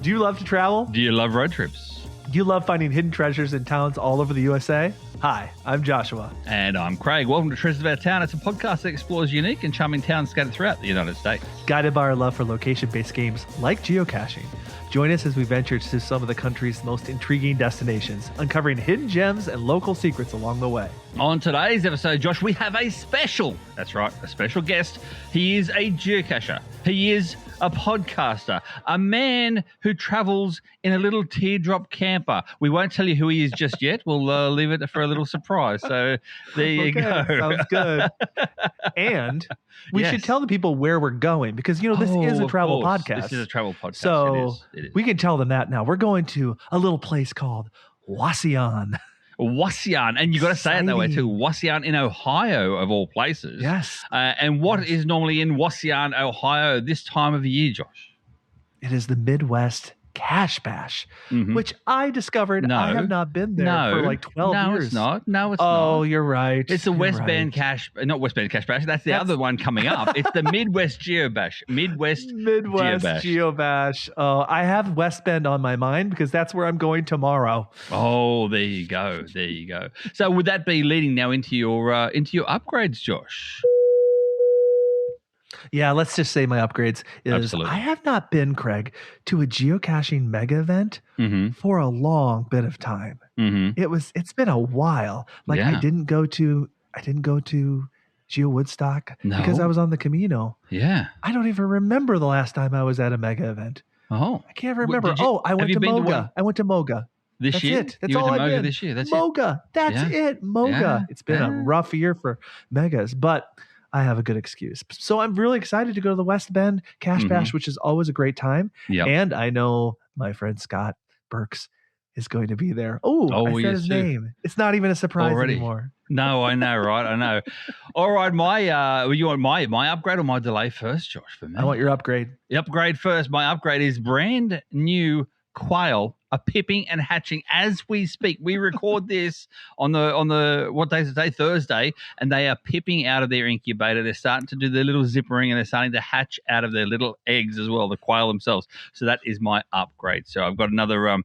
Do you love to travel? Do you love road trips? Do you love finding hidden treasures in towns all over the USA? Hi, I'm Joshua. And I'm Craig. Welcome to Treasures of Our Town. It's a podcast that explores unique and charming towns scattered throughout the United States. Guided by our love for location-based games like geocaching. Join us as we venture to some of the country's most intriguing destinations, uncovering hidden gems and local secrets along the way. On today's episode, Josh, we have a special guest. He is a geocacher. He is a podcaster, a man who travels in a little teardrop camper. We won't tell you who he is just yet. We'll leave it for a little surprise. So there you go. Sounds good. And we should tell the people where we're going because, you know, this is a travel podcast. This is a travel podcast. So it is. We can tell them that now. We're going to a little place called Wauseon. Wauseon, and you got to say it that way too. Wauseon in Ohio, of all places. Yes. And what is normally in Wauseon, Ohio, this time of the year, Josh? It is the Midwest Geobash, which I discovered I have not been there for like 12 years. No, it's not. No, it's not. not. You're right. It's the West Bend not West Bend Geobash. That's the other one coming up. It's the Midwest Geobash. Midwest Geobash. Oh, I have West Bend on my mind because that's where I'm going tomorrow. Oh, there you go. There you go. So would that be leading now into your upgrades, Josh? Yeah, let's just say my upgrades is Absolutely. I have not been, Craig, to a geocaching mega event for a long bit of time. It's been a while. Like I didn't go to Geo Woodstock because I was on the Camino. Yeah. I don't even remember the last time I was at a mega event. Oh. I can't remember. I went to Moga. I went to Moga. This year? It. That's you all went to I've Moga been. this year. That's Moga. it. That's it. Moga. Yeah. It's been a rough year for megas, but I have a good excuse. So I'm really excited to go to the West Bend Geobash, which is always a great time. Yep. And I know my friend Scott Burks is going to be there. I said his name. It's not even a surprise anymore. No, I know, right? I know. All right, you want my upgrade or my delay first, Josh? For me, I want your upgrade. The upgrade first. My upgrade is brand new quail are pipping and hatching as we speak. We record this on the what day is it today? Thursday, and they are pipping out of their incubator. They're starting to do their little zippering and they're starting to hatch out of their little eggs as well, the quail themselves. So that is my upgrade. So I've got another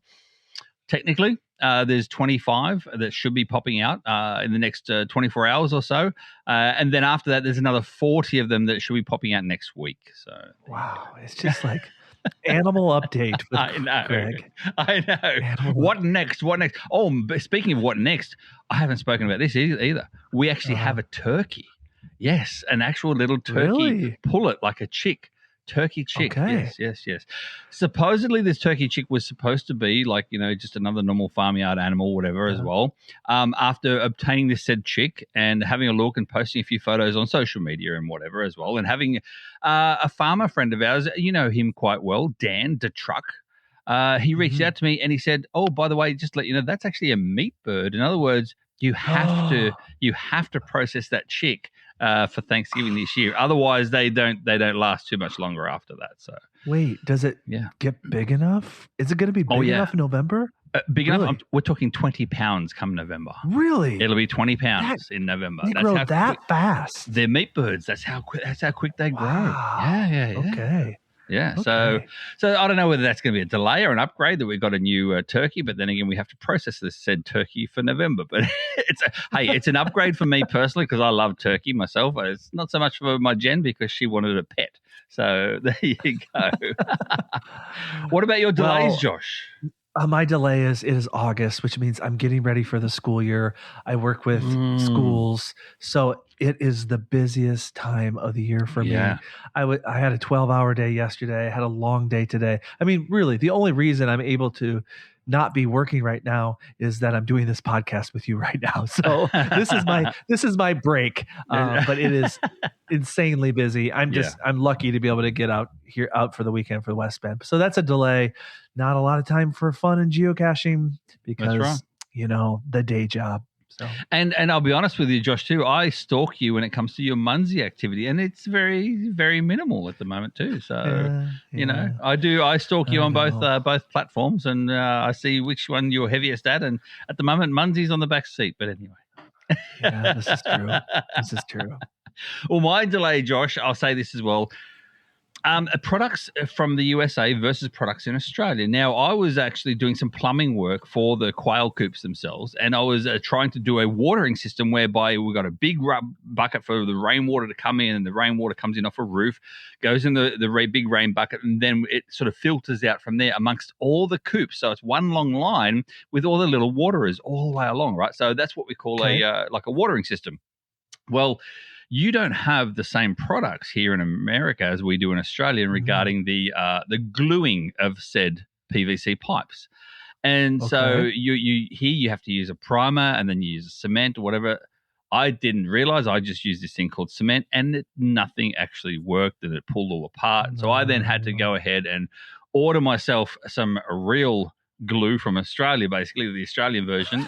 technically there's 25 that should be popping out in the next 24 hours or so. And then after that, there's another 40 of them that should be popping out next week. So wow, it's just like animal update. I know. Greg. I know. What next? Oh, speaking of what next, I haven't spoken about this either. We actually have a turkey. Yes, an actual little turkey. Really? Pullet like a chick. Turkey chick. Okay. Yes. Supposedly this turkey chick was supposed to be like, you know, just another normal farmyard animal, whatever as well. After obtaining this said chick and having a look and posting a few photos on social media and whatever as well, and having a farmer friend of ours, you know him quite well, Dan the Truck. He reached out to me and he said, "Oh, by the way, just to let you know, that's actually a meat bird. In other words, you have to process that chick for Thanksgiving this year. Otherwise, they don't last too much longer after that." So wait, does it get big enough? Is it going to be big enough in November? Big enough? We're talking 20 pounds come November. Really? It'll be 20 pounds in November. They grow that fast. They're meat birds. That's how quick they grow. Wow. Yeah. Okay. Yeah, okay. So I don't know whether that's going to be a delay or an upgrade that we've got a new turkey, but then again, we have to process this said turkey for November. But it's an upgrade for me personally because I love turkey myself. It's not so much for my Jen because she wanted a pet. So there you go. What about your delays, Josh? My delay is August, which means I'm getting ready for the school year. I work with schools, so it is the busiest time of the year for me. I had a 12-hour day yesterday. I had a long day today. I mean, really, the only reason I'm able to not be working right now is that I'm doing this podcast with you right now. So this is my break, but it is insanely busy. I'm lucky to be able to get out for the weekend for the West Bend. So that's a delay. Not a lot of time for fun and geocaching because you know the day job. So. And I'll be honest with you, Josh, too. I stalk you when it comes to your Munzie activity, and it's very, very minimal at the moment too. So you know, I stalk you on both platforms, and I see which one you're heaviest at. And at the moment, Munzie's on the back seat. But anyway, yeah, this is true. This is true. Well, my delay, Josh, I'll say this as well. Products from the USA versus products in Australia. Now, I was actually doing some plumbing work for the quail coops themselves, and I was trying to do a watering system whereby we got a big bucket for the rainwater to come in, and the rainwater comes in off a roof, goes in the big rain bucket, and then it sort of filters out from there amongst all the coops. So it's one long line with all the little waterers all the way along, right? So that's what we call like a watering system. Well, you don't have the same products here in America as we do in Australia regarding the gluing of said PVC pipes. And so you have to use a primer and then you use cement or whatever. I didn't realize I just used this thing called cement, and nothing actually worked, and it pulled all apart. So I then had to go ahead and order myself some real glue from Australia, basically the Australian version,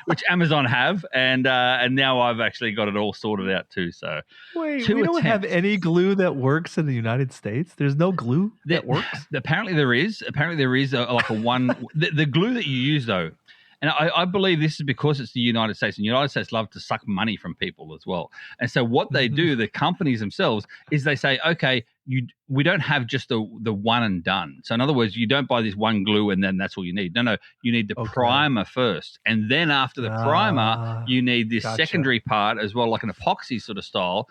which Amazon have, and now I've actually got it all sorted out too. So wait, we don't have any glue that works in the United States. There's no glue that works. Apparently there is. Like a one. the glue that you use though. And I believe this is because it's the United States, and the United States love to suck money from people as well. And so what they do, the companies themselves, is they say, okay, we don't have just the one and done. So in other words, you don't buy this one glue and then that's all you need. No, you need the primer first. And then after the primer, you need this secondary part as well, like an epoxy sort of style.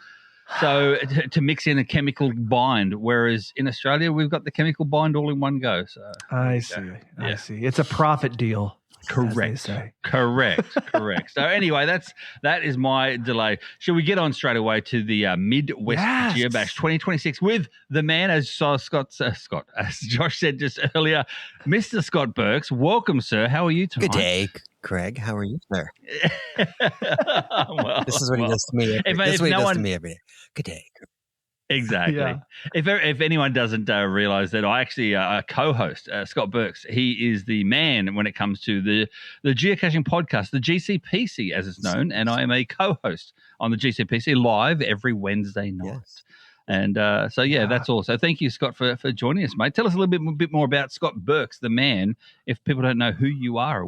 So to mix in a chemical bind, whereas in Australia, we've got the chemical bind all in one go. So I see. It's a profit deal. Correct. So anyway, that is my delay. Shall we get on straight away to the Midwest Geobash 2026 with the man, as Josh said just earlier, Mr. Scott Burks. Welcome, sir. How are you tonight? Good day, Craig. How are you, sir? Well, this is what he does to me. This is what he does to me every day. Good day. Exactly. Yeah. If anyone doesn't realize that I actually co-host Scott Burks, he is the man when it comes to the geocaching podcast, the GCPC as it's known, and I am a co-host on the GCPC live every Wednesday night. Yes. And that's all. So thank you, Scott, for joining us, mate. Tell us a little bit more about Scott Burks, the man, if people don't know who you are.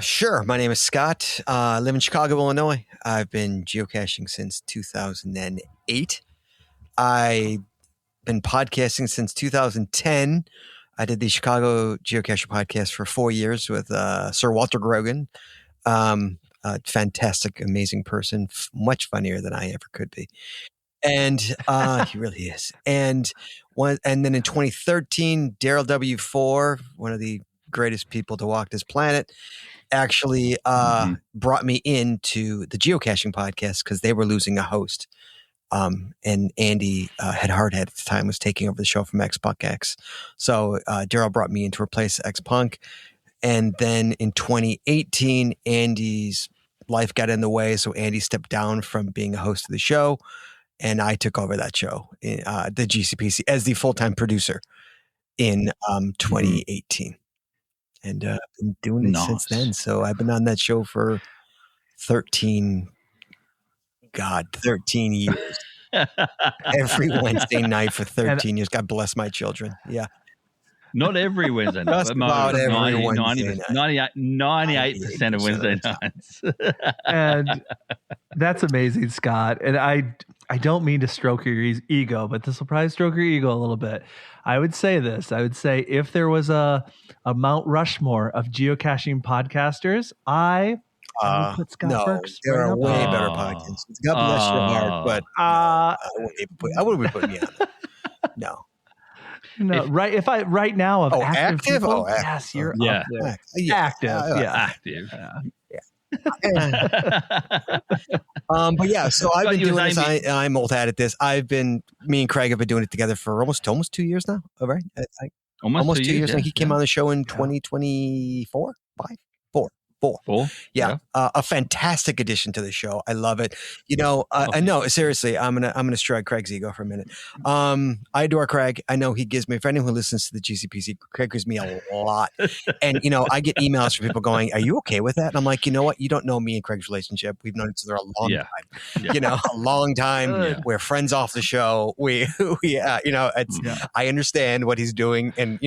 Sure. My name is Scott. I live in Chicago, Illinois. I've been geocaching since 2008. I've been podcasting since 2010. I did the Chicago Geocacher podcast for 4 years with Sir Walter Grogan. Fantastic, amazing person, much funnier than I ever could be. And he really is. And then in 2013, Daryl W4, one of the greatest people to walk this planet, actually brought me into the geocaching podcast because they were losing a host. And Andy Hardhead at the time was taking over the show from X-Punk X. So Daryl brought me in to replace X-Punk. And then in 2018, Andy's life got in the way. So Andy stepped down from being a host of the show. And I took over that show, in, the GCPC, as the full-time producer in 2018. And I've been doing it since then. So I've been on that show for 13 years. Every Wednesday night for 13 years. God bless my children. Yeah. Not every Wednesday night, but about every 98% of Wednesday nights. And that's amazing, Scott. And I don't mean to stroke your ego, but this will probably stroke your ego a little bit. I would say this. I would say if there was a Mount Rushmore of geocaching podcasters, I would put Scott Burks. There are way better podcasts. God bless your heart, but I wouldn't be putting you on it. No. No, right now of active people, yes, you're up there. Active. But yeah, so I've been doing this. I'm old hat at this. Me and Craig have been doing it together for almost 2 years now. All right, almost 2 years. I think he came on the show in 2024. 4. Yeah. A fantastic addition to the show. I love it. I know, seriously, I'm gonna strike Craig's ego for a minute. I adore Craig. I know he gives me, for anyone who listens to the GCPC, Craig gives me a lot. And I get emails from people going, "Are you okay with that?" And I'm like, you know what? You don't know me and Craig's relationship. We've known each other a long time. Yeah. A long time. Yeah. We're friends off the show. I understand what he's doing, and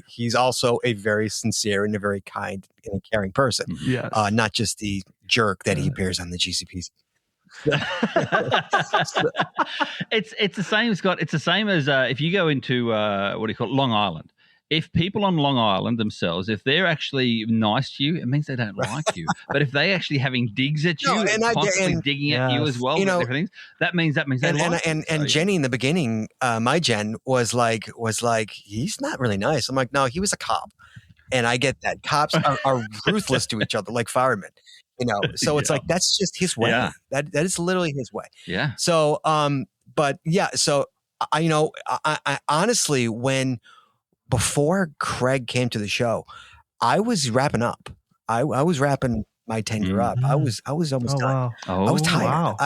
he's also a very sincere and a very kind and caring person. Yes. Not just the jerk that he appears on the GCPC. It's the same, Scott. It's the same as if you go into what do you call it, Long Island. If people on Long Island themselves, if they're actually nice to you, it means they don't like you. But if they actually having digs at you, constantly digging at you as well, everything, that means they like you. And Jenny in the beginning, my Jen was like, he's not really nice. I'm like, no, he was a cop, and I get that. Cops are ruthless to each other, like firemen. So it's like that's just his way. Yeah. That is literally his way. Yeah. So but yeah, so I honestly, before Craig came to the show, I was wrapping up. I was wrapping my tenure up. I was almost done. Wow. I was tired. Wow.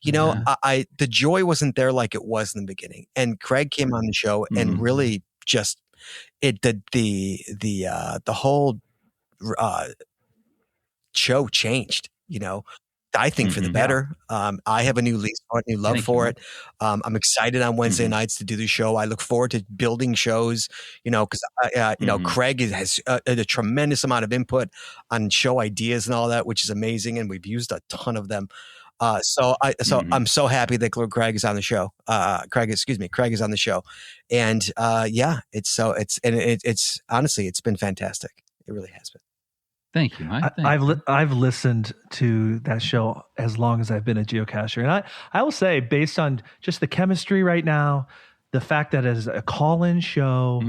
The joy wasn't there like it was in the beginning. And Craig came on the show and really just the whole show changed, I think for the better. I have a new lease on it, new love for it. I'm excited on Wednesday nights to do the show. I look forward to building shows, because Craig has a tremendous amount of input on show ideas and all that, which is amazing, and we've used a ton of them. So I'm so happy that Craig is on the show. Craig is on the show, and it's honestly, it's been fantastic. It really has been. Thank you, Mike. I've listened to that show as long as I've been a geocacher, and I will say, based on just the chemistry right now, the fact that it's a call-in show,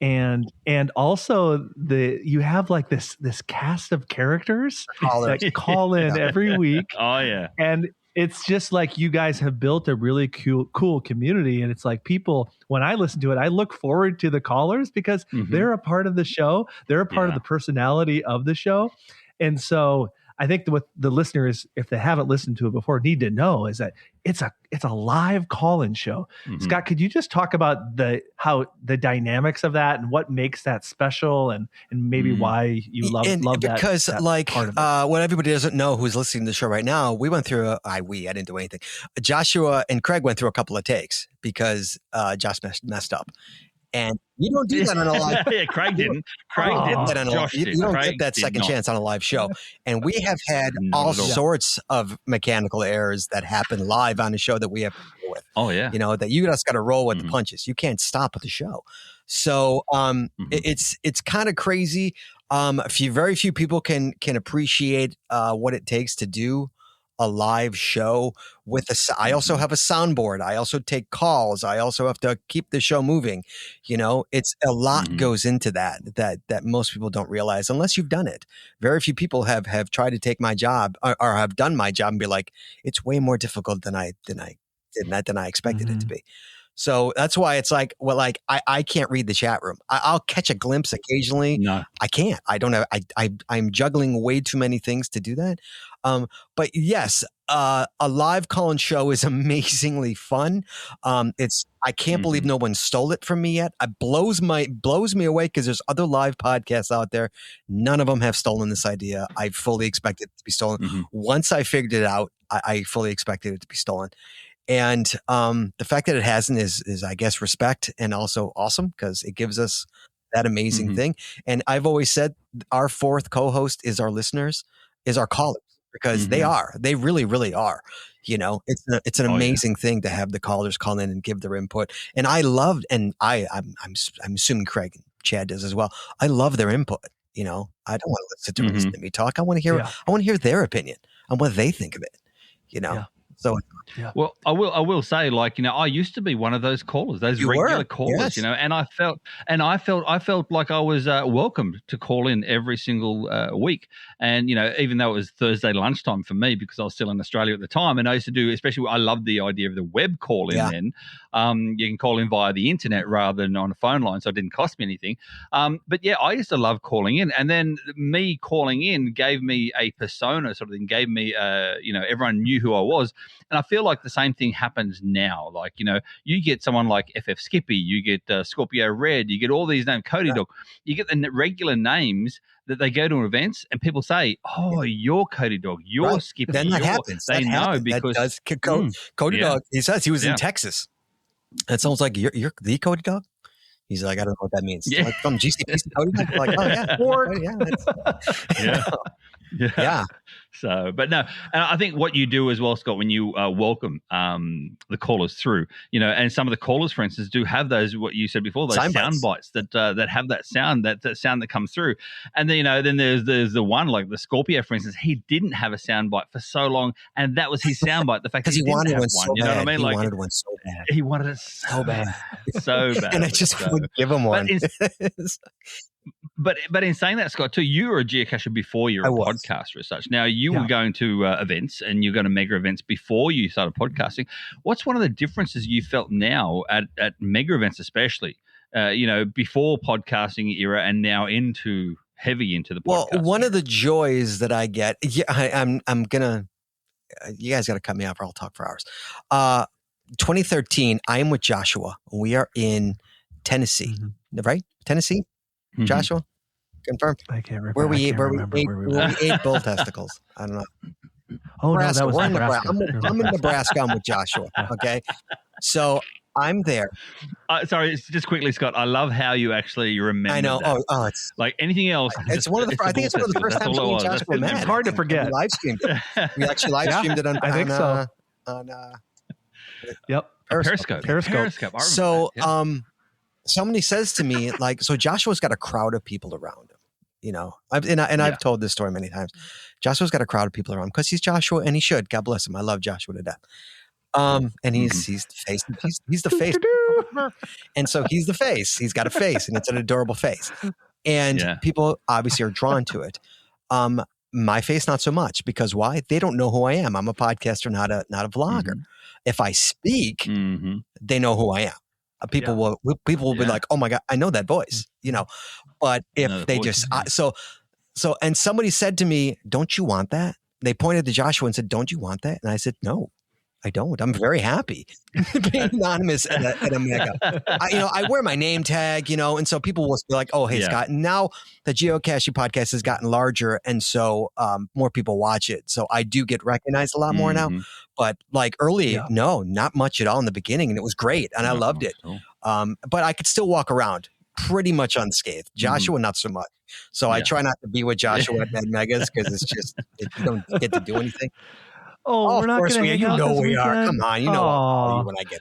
and also you have like this cast of characters that call in every week. Oh yeah, and it's just like you guys have built a really cool community, and it's like people, when I listen to it, I look forward to the callers because they're a part of the show. They're a part of the personality of the show. And so I think what the listeners, if they haven't listened to it before, need to know is that it's a live call-in show. Scott, could you just talk about how the dynamics of that and what makes that special, and maybe why you love that? Because that part of it. What everybody doesn't know who's listening to the show right now, we went through I didn't do anything. Joshua and Craig went through a couple of takes because Josh messed up. And you don't do that on a live. Yeah, Craig didn't. You don't get that second chance on a live show. And we have had all sorts of mechanical errors that happen live on the show that we have to deal with. Oh yeah, that you just got to roll with the punches. You can't stop with the show. So it's kind of crazy. Very few people can appreciate what it takes to do a live show with I also have a soundboard. I also take calls. I also have to keep the show moving. It's a lot goes into that most people don't realize unless you've done it. Very few people have tried to take my job or have done my job and be like, it's way more difficult than I expected it to be. So that's why it's like, I can't read the chat room. I'll catch a glimpse occasionally. No, I can't. I don't have. I'm juggling way too many things to do that. But yes, a live call-in show is amazingly fun. I can't believe no one stole it from me yet. It blows me away because there's other live podcasts out there. None of them have stolen this idea. I fully expected it to be stolen. Once I figured it out, I fully expected it to be stolen. And the fact that it hasn't is I guess respect and also awesome because it gives us that amazing thing. And I've always said our fourth co-host is our listeners, is our callers, because they really, really are. It's an amazing thing to have the callers call in and give their input. And I loved, and I'm assuming Craig and Chad does as well. I love their input. I don't want to listen to me talk. I want to hear their opinion on what they think of it. So, well, I will say, I used to be one of those callers, those regular callers, and I felt like I was welcomed to call in every single week. And, even though it was Thursday lunchtime for me because I was still in Australia at the time, and I used to do, especially, I loved the idea of the web call in then. You can call in via the internet rather than on a phone line, so it didn't cost me anything. But yeah, I used to love calling in, and then me calling in gave me a persona sort of thing, gave me, everyone knew who I was. And I feel like the same thing happens now. You get someone like FF Skippy, you get Scorpio Red, you get all these names, Cody Dog, you get the regular names that they go to events and people say, "Oh, you're Cody Dog, you're Skippy." Then that happens. They know because Cody Dog. He says he was in Texas. It sounds like you're the Cody Dog. He's like, I don't know what that means. Yeah. Like from GCPC Cody Dog. Like, oh yeah, Yeah. So, but no, and I think what you do as well, Scott, when you welcome the callers through, and some of the callers, for instance, do have those, what you said before, those sound bites that have that sound, that sound that comes through. And then, then there's the one like the Scorpio, for instance, he didn't have a sound bite for so long, and that was his sound bite. The fact that he wanted didn't have one, so you know what I mean? He Like, wanted one so bad. He wanted it so bad, so bad, and I just wouldn't give him one. But in saying that, Scott, too, you were a geocacher before you're a podcaster as such. Now, you were going to events and you're going to mega events before you started podcasting. What's one of the differences you felt now at mega events, especially, before podcasting era and now heavy into the podcast? Well, one of the joys that I get, I'm gonna, you guys got to cut me off or I'll talk for hours. 2013, I am with Joshua. We are in Tennessee, right? Tennessee? Joshua, confirm. I can't remember. Where we ate bull testicles. I don't know. Oh, Nebraska. No, that was Nebraska. I'm in Nebraska. I'm with Joshua. Okay, so I'm there. Sorry, just quickly, Scott. I love how you actually remember. I know. That. Oh, it's like anything else. It's one of the. I think it's one of the first times me and Joshua met. It's hard to forget. We live streamed it. We actually live streamed it on. I think so. Yep. Periscope. So, somebody says to me, like, so Joshua's got a crowd of people around him, I've told this story many times. Joshua's got a crowd of people around him because he's Joshua and he should. God bless him. I love Joshua to death. And he's the face. He's the face. And so he's the face. He's got a face and it's an adorable face. And people obviously are drawn to it. My face, not so much, because why? They don't know who I am. I'm a podcaster, not a vlogger. If I speak, they know who I am. People will be like, oh my God, I know that voice, but if they just, and somebody said to me, don't you want that? They pointed to Joshua and said, don't you want that? And I said, no, I don't. I'm very happy being anonymous at a mega. I wear my name tag, and so people will be like, oh, hey, Scott. And now the geocaching podcast has gotten larger. And so more people watch it. So I do get recognized a lot more now. But like early, no, not much at all in the beginning. And it was great. And I loved it. But I could still walk around pretty much unscathed. Joshua, not so much. So I try not to be with Joshua at megas because it's just, you don't get to do anything. Oh, we're not going to hang out this we weekend? are. Come on, you know I'll call you when I get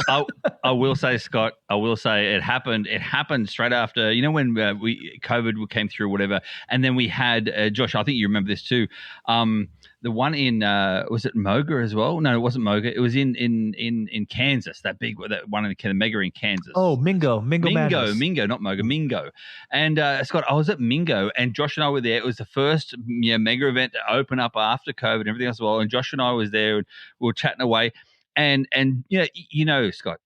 there. I will say, Scott, it happened straight after, when COVID came through or whatever. And then we had, Josh, I think you remember this too. The one in, was it Moga as well? No, it wasn't Moga. It was in Kansas, that one in the mega in Kansas. Oh, Mingo, not Moga, Mingo. And Scott, I was at Mingo and Josh and I were there. It was the first mega event to open up after COVID and everything else as well. And Josh and I was there and we were chatting away. And Scott,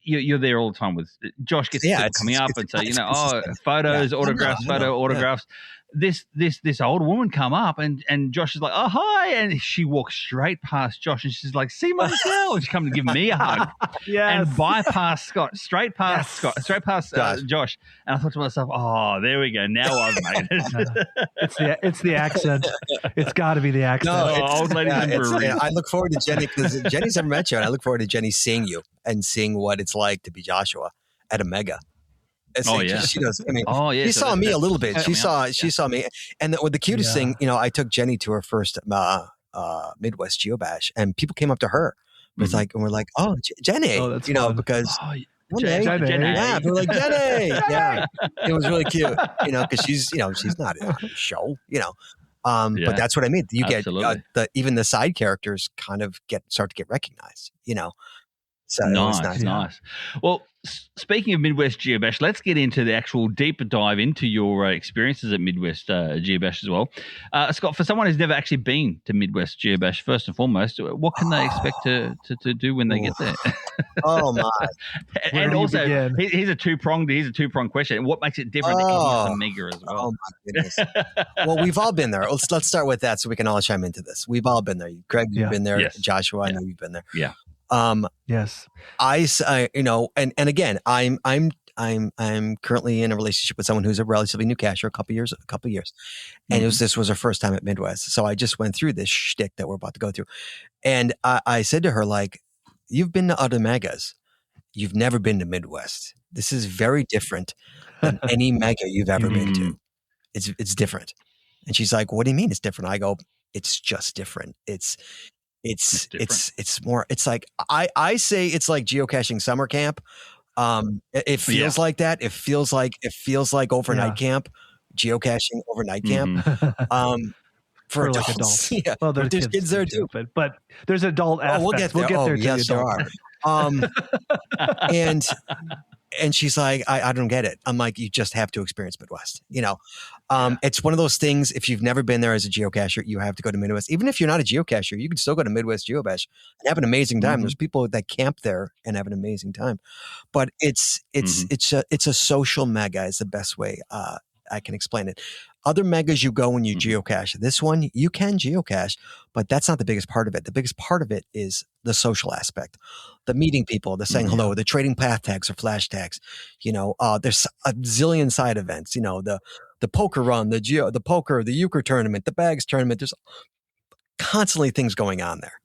you're there all the time with Josh gets coming up and say, photos, autographs. This old woman come up and Josh is like, oh, hi. And she walks straight past Josh and she's like, see Marcel. And she come to give me a hug and bypass Scott, straight past Josh. And I thought to myself, oh, there we go. Now I've made it. It's the accent. It's got to be the accent. No, old ladies in breweries. I look forward to Jenny because Jenny's never met you. And I look forward to Jenny seeing you and seeing what it's like to be Joshua at a mega. She does. I mean, she saw me a little bit. She saw me, and the cutest thing, I took Jenny to her first Midwest Geobash, and people came up to her. It's like, and we're like, oh, Jenny, because. Jenny. Yeah, we're like Jenny. Yeah, it was really cute, because she's not on the show, but that's what I mean. You get even the side characters kind of start to get recognized, So nice. Well, speaking of Midwest Geobash, let's get into the actual deeper dive into your experiences at Midwest Geobash as well. Scott, for someone who's never actually been to Midwest Geobash, first and foremost, what can they expect to do when they get there? Oh my! And also, here's a two-pronged question. What makes it different to coming to Mega as well? Oh my goodness! Well, we've all been there. Let's start with that so we can all chime into this. We've all been there. Greg, you've been there. Yes. Joshua, I know you've been there. Yeah. Yes. And again, I'm currently in a relationship with someone who's a relatively new cacher, a couple years, and this was her first time at Midwest. So I just went through this shtick that we're about to go through, and I said to her, like, you've been to other megas, you've never been to Midwest. This is very different than any mega you've ever been to. It's different. And she's like, what do you mean it's different? I go, it's just different. It's more, it's like, I say it's like geocaching summer camp. It feels like that. It feels like overnight camp, geocaching overnight camp. For adults. Yeah. Well, there's kids there too. But there's adult aspects. We'll get there. Yes, there are. And she's like, I don't get it. I'm like, you just have to experience Midwest. It's one of those things. If you've never been there as a geocacher, you have to go to Midwest. Even if you're not a geocacher, you can still go to Midwest Geobash and have an amazing time. There's people that camp there and have an amazing time. But it's a social mega is the best way I can explain it. Other megas you go when you geocache. This one, you can geocache, but that's not the biggest part of it. The biggest part of it is the social aspect, the meeting people, the saying hello, the trading path tags or flash tags. There's a zillion side events. The poker run, the poker, the euchre tournament, the bags tournament. There's constantly things going on there.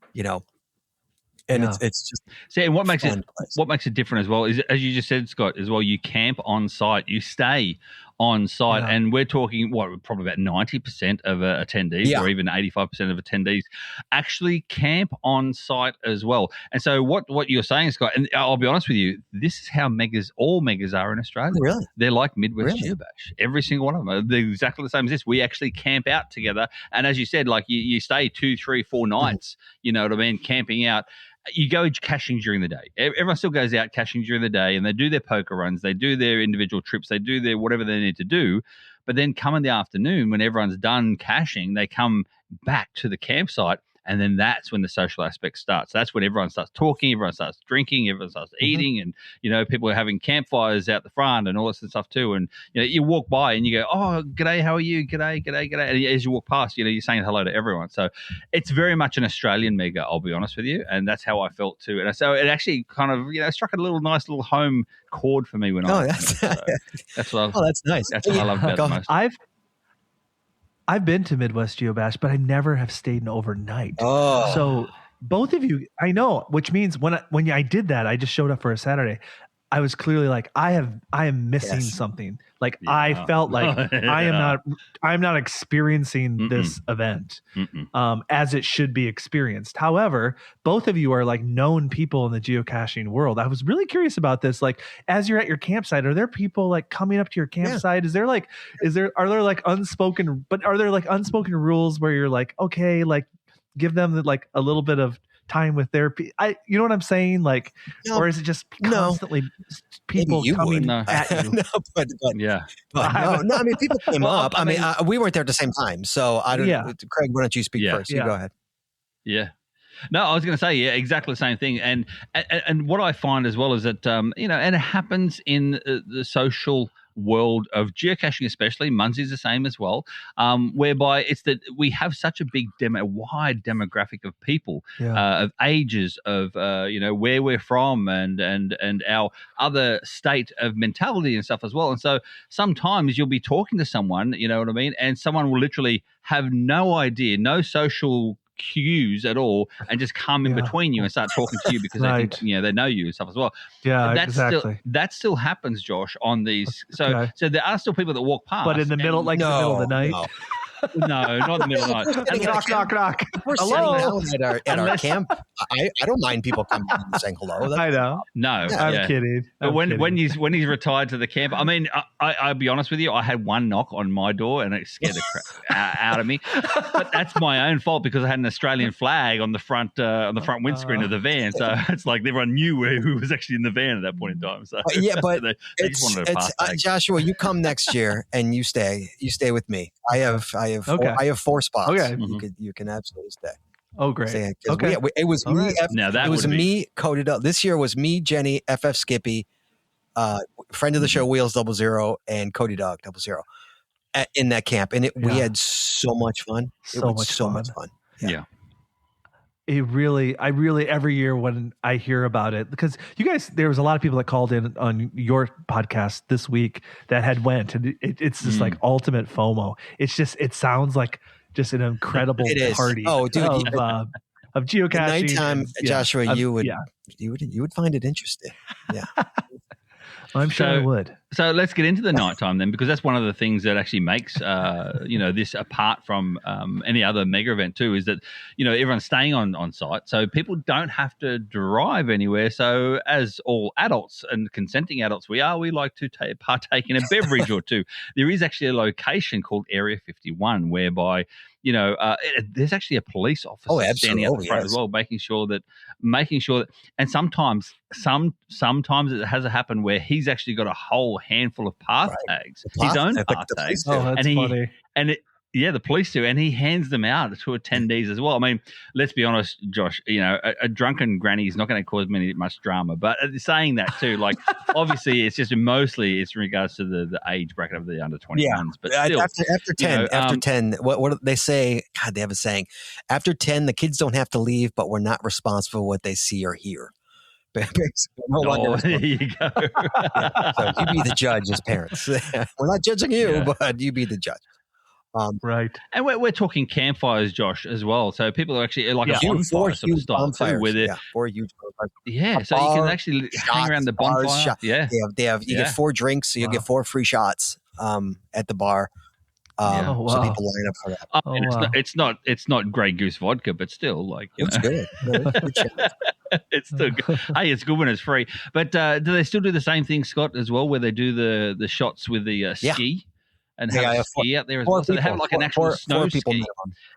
And it's just and what makes it different as well is, as you just said, Scott, as well, you camp on site, you stay on site, and we're talking probably about 90% of attendees, or even 85% of attendees actually camp on site as well. And so what you're saying, Scott, and I'll be honest with you, this is how all megas are in Australia. Really? They're like Midwest Geobash. Every single one of them. They're exactly the same as this. We actually camp out together, and as you said, like you stay 2, 3, 4 nights. You know what I mean? Camping out. You go caching during the day. Everyone still goes out caching during the day, and they do their poker runs, they do their individual trips, they do their whatever they need to do. But then come in the afternoon when everyone's done caching, they come back to the campsite, and then that's when the social aspect starts. That's when everyone starts talking, everyone starts drinking, everyone starts eating, and people are having campfires out the front and all this stuff too. And you walk by and you go, "Oh, g'day, how are you? G'day, g'day, g'day." And as you walk past, you're saying hello to everyone. So it's very much an Australian mega, I'll be honest with you, and that's how I felt too. And so it actually kind of struck a nice little home chord for me when that's what that's nice. That's what I love about it most. I've been to Midwest Geobash, but I never have stayed an overnight. Oh. So both of you, I know, which means when I did that, I just showed up for a Saturday. I was clearly like, I am missing something. Like I felt like I'm not experiencing this event as it should be experienced. However, both of you are like known people in the geocaching world. I was really curious about this. Like, as you're at your campsite, are there people like coming up to your campsite? Are there like unspoken rules where you're like, okay, like give them like a little bit of time with their you know what I'm saying, like, or is it just constantly people coming at you? But no, I mean, people came up. I mean, we weren't there at the same time, so I don't. Craig, why don't you speak first? You go ahead. No, I was going to say, exactly the same thing. And what I find as well is that and it happens in the social world of geocaching, especially Munsey's the same as well, whereby it's that we have such a wide demographic of people, of ages, of where we're from, and our other state of mentality and stuff as well. And so sometimes you'll be talking to someone, you know what I mean, and someone will literally have no idea, no social cues at all, and just come in between you and start talking to you because they think they know you and stuff as well. That still happens, Josh, on these. So there are still people that walk past, but in the middle, the middle of the night. No, not in the middle of the night. And knock. We're hello at our camp. I don't mind people coming and saying hello. I know. No, I'm kidding. But when he's retired to the camp, I mean, I'll be honest with you. I had one knock on my door and it scared the crap out of me. But that's my own fault because I had an Australian flag on the front windscreen of the van. So it's like everyone knew who was actually in the van at that point in time. So but they just wanted to pass Joshua, you come next year and you stay with me. I have 4 spots. Okay. You can absolutely stay. Oh, great. Okay. It was me. Right. It was me coded up. This year was me, Jenny, FF Skippy, friend of the show, Wheels 00, and Cody Dog 00 in that camp. And we had so much fun. So much fun. Yeah. I really, every year when I hear about it, because you guys, there was a lot of people that called in on your podcast this week that had went, and it's just like ultimate FOMO. It's just, it sounds like just an incredible party. Oh, dude, of geocaching. Nighttime, Joshua, you would find it interesting. Yeah. I'm sure I would. So let's get into the nighttime then, because that's one of the things that actually makes this apart from any other mega event too, is that everyone's staying on site, so people don't have to drive anywhere. So as all adults and consenting adults we like to partake in a beverage or two. There is actually a location called Area 51 whereby there's actually a police officer standing out the front as well, making sure that, and sometimes it has happened where he's actually got a whole handful of pathtags, his own pathtags. Oh, that's funny. The police do, and he hands them out to attendees as well. I mean, let's be honest, Josh. A drunken granny is not going to cause much drama. But saying that too, like obviously, it's just mostly it's in regards to the age bracket of the under 21s. Yeah. But still, after 10, what they say? God, they have a saying. After 10, the kids don't have to leave, but we're not responsible for what they see or hear. There you go. So you be the judge as parents. We're not judging you, but you be the judge. Right, and we're talking campfires, Josh, as well. So people are actually like a bonfire sort of style too, where they're 4 huge bonfires. Yeah, so you can actually hang around the bonfire. They have. You get 4 drinks, so you'll get 4 free shots at the bar. So people line up for that. It's not Grey Goose vodka, but still, like it's good. It's still good. Hey, it's good when it's free. But do they still do the same thing, Scott, as well, where they do the shots with the ski? And have a ski out there as well. So they have like an actual snow ski.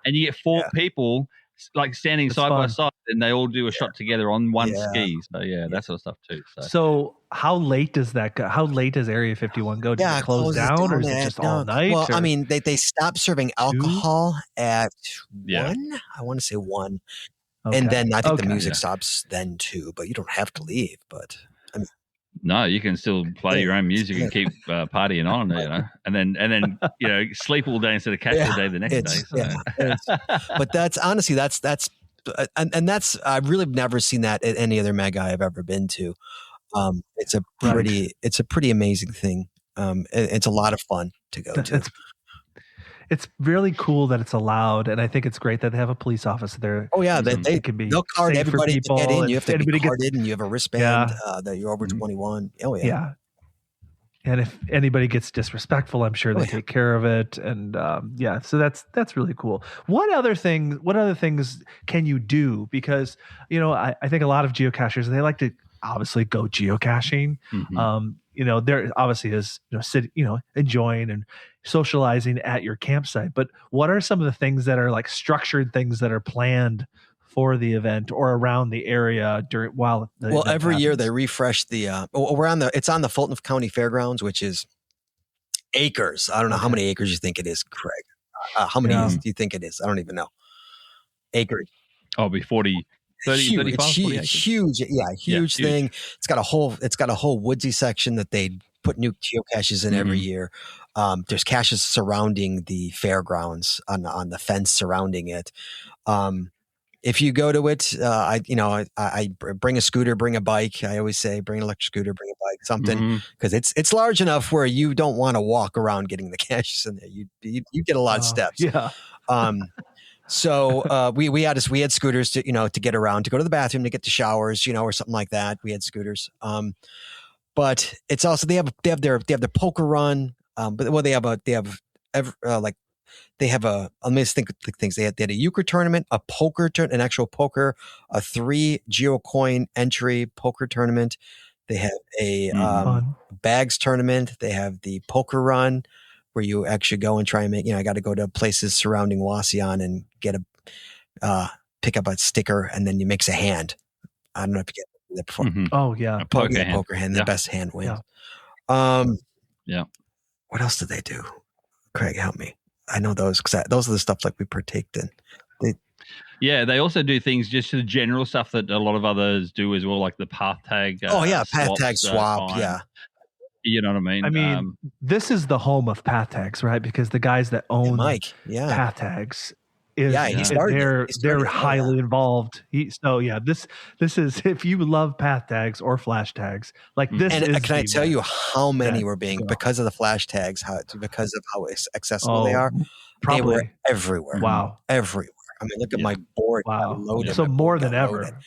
And you get 4 people like standing side by side, and they all do a shot together on one ski. So that sort of stuff too. So how late does that go? How late does Area 51 go? Does it close down, or is it just all night? Well, I mean, they stop serving alcohol at 1. I want to say 1. Okay. And then I think the music stops then too, but you don't have to leave. But I mean, no, you can still play your own music and keep partying on, and then sleep all day instead of catch all day the next day. So. But that's honestly that's I've really never seen that at any other mega I've ever been to. It's a pretty amazing thing. It's a lot of fun to go to. It's really cool that it's allowed, and I think it's great that they have a police officer there. Oh yeah, they'll card everybody to get in. You have to be carded, and you have a wristband that you're over 21. Oh yeah. And if anybody gets disrespectful, I'm sure they take care of it. And so that's really cool. What other things can you do? Because I think a lot of geocachers, they like to obviously go geocaching. Mm-hmm. There obviously is enjoying and socializing at your campsite, but what are some of the things that are like structured things that are planned for the event or around the area while the event every happens? year they refresh the it's on the Fulton County Fairgrounds, which is acres. I don't know how many acres you think it is, Craig. How many do you think it is? I don't even know. Acres. Oh, it'll be 40 30, 35, it's huge. Yeah, huge thing. It's got a whole woodsy section that they put new geocaches in every year. There's caches surrounding the fairgrounds on the fence surrounding it. If you go to it, I bring a scooter, bring a bike. I always say bring an electric scooter, bring a bike, something, because it's large enough where you don't want to walk around getting the caches in there. You get a lot of steps. Yeah. So we had scooters to get around, to go to the bathroom, to get to showers, or something like that. We had scooters. But it's also they have their poker run. Let me think of things. They had a euchre tournament, a poker tournament, an actual poker, a 3 geocoin entry poker tournament. They have a bags tournament. They have the poker run, where you actually go and try and make, I got to go to places surrounding Wauseon and get pick up a sticker, and then you mix a hand. I don't know if you get that before. Mm-hmm. Oh yeah. A poker hand. The best hand wins. Yeah. What else did they do? Craig, help me. I know those, because those are the stuff like we partaked in. They also do things, just the general stuff that a lot of others do as well, like the pathag. Pathag swap. You know what I mean? I mean, this is the home of pathtags, right? Because the guys that own pathtags they're highly involved. This is, if you love pathtags or flashtags, like this. And can I tell you how many were being, because of the flashtags, because of how accessible they are? They were everywhere. Wow, everywhere. I mean, look at my board. Wow, loaded. So more than ever.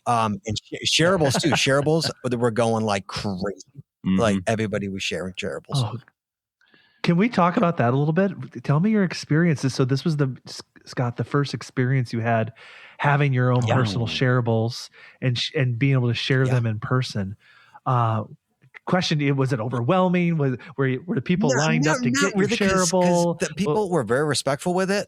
And shareables too. Shareables were going like crazy. like everybody was sharing shareables. Oh. Can we talk about that a little bit? Tell me your experiences. So this was Scott, the first experience you had having your own personal shareables and being able to share them in person. Question: was it overwhelming? Were the people lined up to get your shareable? The people were very respectful with it.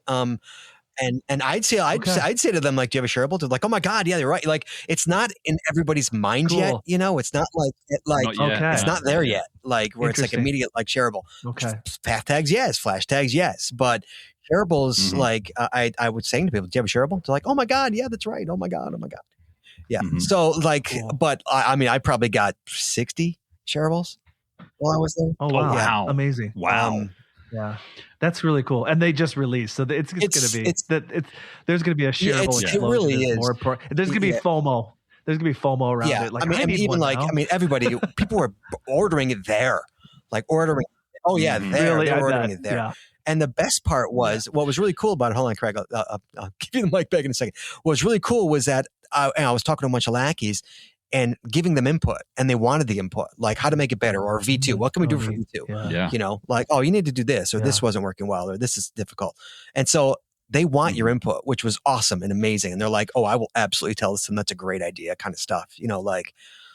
And I'd say to them, like, do you have a shareable? They're like, oh my God, yeah, you're right. Like, it's not in everybody's mind yet. You know, it's not like it's not there yet. Like where it's like immediate like shareable. Okay. Path tags, yes. Flash tags, yes. But shareables, like I was saying to people, do you have a shareable? They're like, oh my God, yeah, that's right. Oh my God. Yeah. So like, but I mean, I probably got 60 shareables while I was there. Oh wow! Wow. Amazing! Wow. Yeah, that's really cool. And they just released, so it's going to be there's going to be a shareable explosion. It really is. There's going to be FOMO. There's going to be FOMO around it. Like, I mean, everybody, people were ordering it there, like ordering. Oh yeah, there. Really, they're ordering it there. Yeah. And the best part was what was really cool about it. Hold on, Craig. I'll give you the mic back in a second. What was really cool was that I was talking to a bunch of lackeys and giving them input, and they wanted the input, like how to make it better, or V2. What can we do for V2? Yeah. You know, like, oh, you need to do this, or this wasn't working well, or this is difficult. And so they want your input, which was awesome and amazing. And they're like, oh, I will absolutely tell them that's a great idea, kind of stuff. You know, like,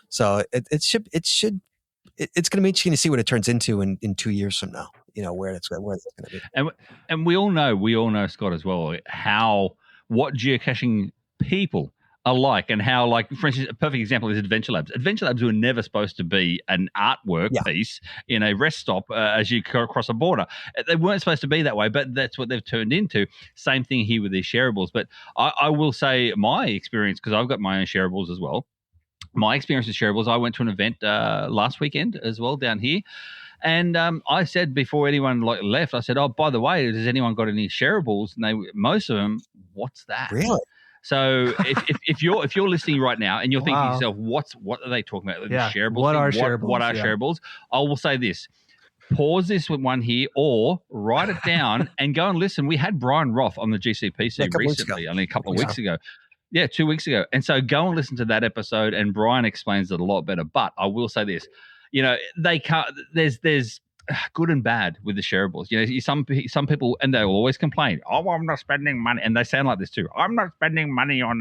so it's going to be interesting to see what it turns into in 2 years from now. You know, where it's going to be. And we all know, Scott, as well, what geocaching people alike, and how, like, for instance, a perfect example is Adventure Labs. Adventure Labs were never supposed to be an artwork piece in a rest stop as you cross a border. They weren't supposed to be that way, but that's what they've turned into. Same thing here with these shareables. But I will say my experience, because I've got my own shareables as well. My experience with shareables, I went to an event last weekend as well down here. And I said before anyone left, I said, oh, by the way, has anyone got any shareables? And most of them, what's that? Really? So if you're listening right now and you're thinking to yourself, what are they talking about? Shareables. What are shareables? What are shareables? I will say this. Pause this with one here, or write it down and go and listen. We had Brian Roth on the GCPC recently, only a couple of weeks ago. Yeah, 2 weeks ago. And so go and listen to that episode, and Brian explains it a lot better. But I will say this, you know, they can't. There's good and bad with the shareables. You know, some people, and they'll always complain, oh, I'm not spending money, and they sound like this too. I'm not spending money on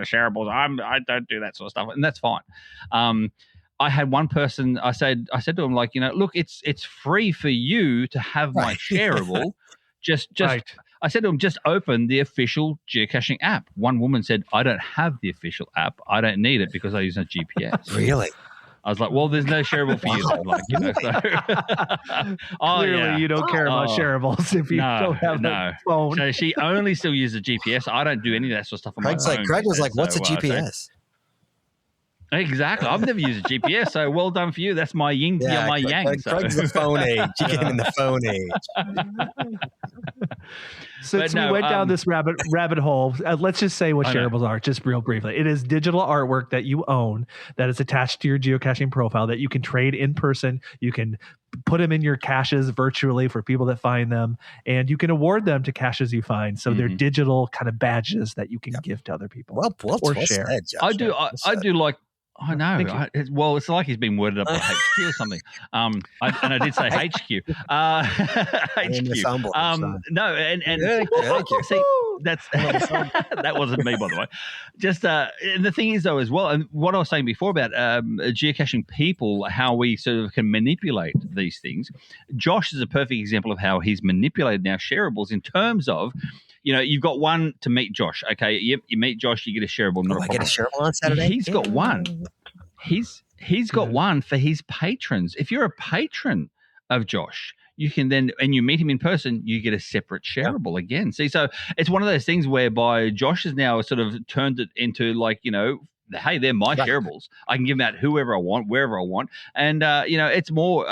shareables. I don't do that sort of stuff, and that's fine. I had one person. I said to him, like, you know, look, it's free for you to have my shareable. Just. Right. I said to him, just open the official geocaching app. One woman said, I don't have the official app. I don't need it because I use a GPS. Really? I was like, well, there's no shareable for you. Then. Like, you know, so. Clearly, you don't care about shareables if you don't have the phone. So she only still uses a GPS. I don't do any of that sort of stuff on my phone. Craig was like, what's a GPS? Exactly. I've never used a GPS, so well done for you. That's my yin, my yang. Craig's the phone age. You get him in the phone age. Since we went down this rabbit hole, let's just say what shareables are, just real briefly. It is digital artwork that you own that is attached to your geocaching profile that you can trade in person. You can put them in your caches virtually for people that find them, and you can award them to caches you find. So they're digital kind of badges that you can give to other people or share. I do like. I know. It's like he's been worded up by HQ or something. I did say HQ. HQ. No, and see, that wasn't me, by the way. Just and the thing is, though, as well, and what I was saying before about geocaching people, how we sort of can manipulate these things. Josh is a perfect example of how he's manipulated now shareables in terms of, you know, you've got one to meet Josh. Okay, you meet Josh, you get a shareable. I get a shareable on Saturday. He's got one. He's got one for his patrons. If you're a patron of Josh, you can then, and you meet him in person, you get a separate shareable again. See, so it's one of those things whereby Josh has now sort of turned it into, like, you know, hey, they're my shareables. I can give them out whoever I want, wherever I want, and you know, it's more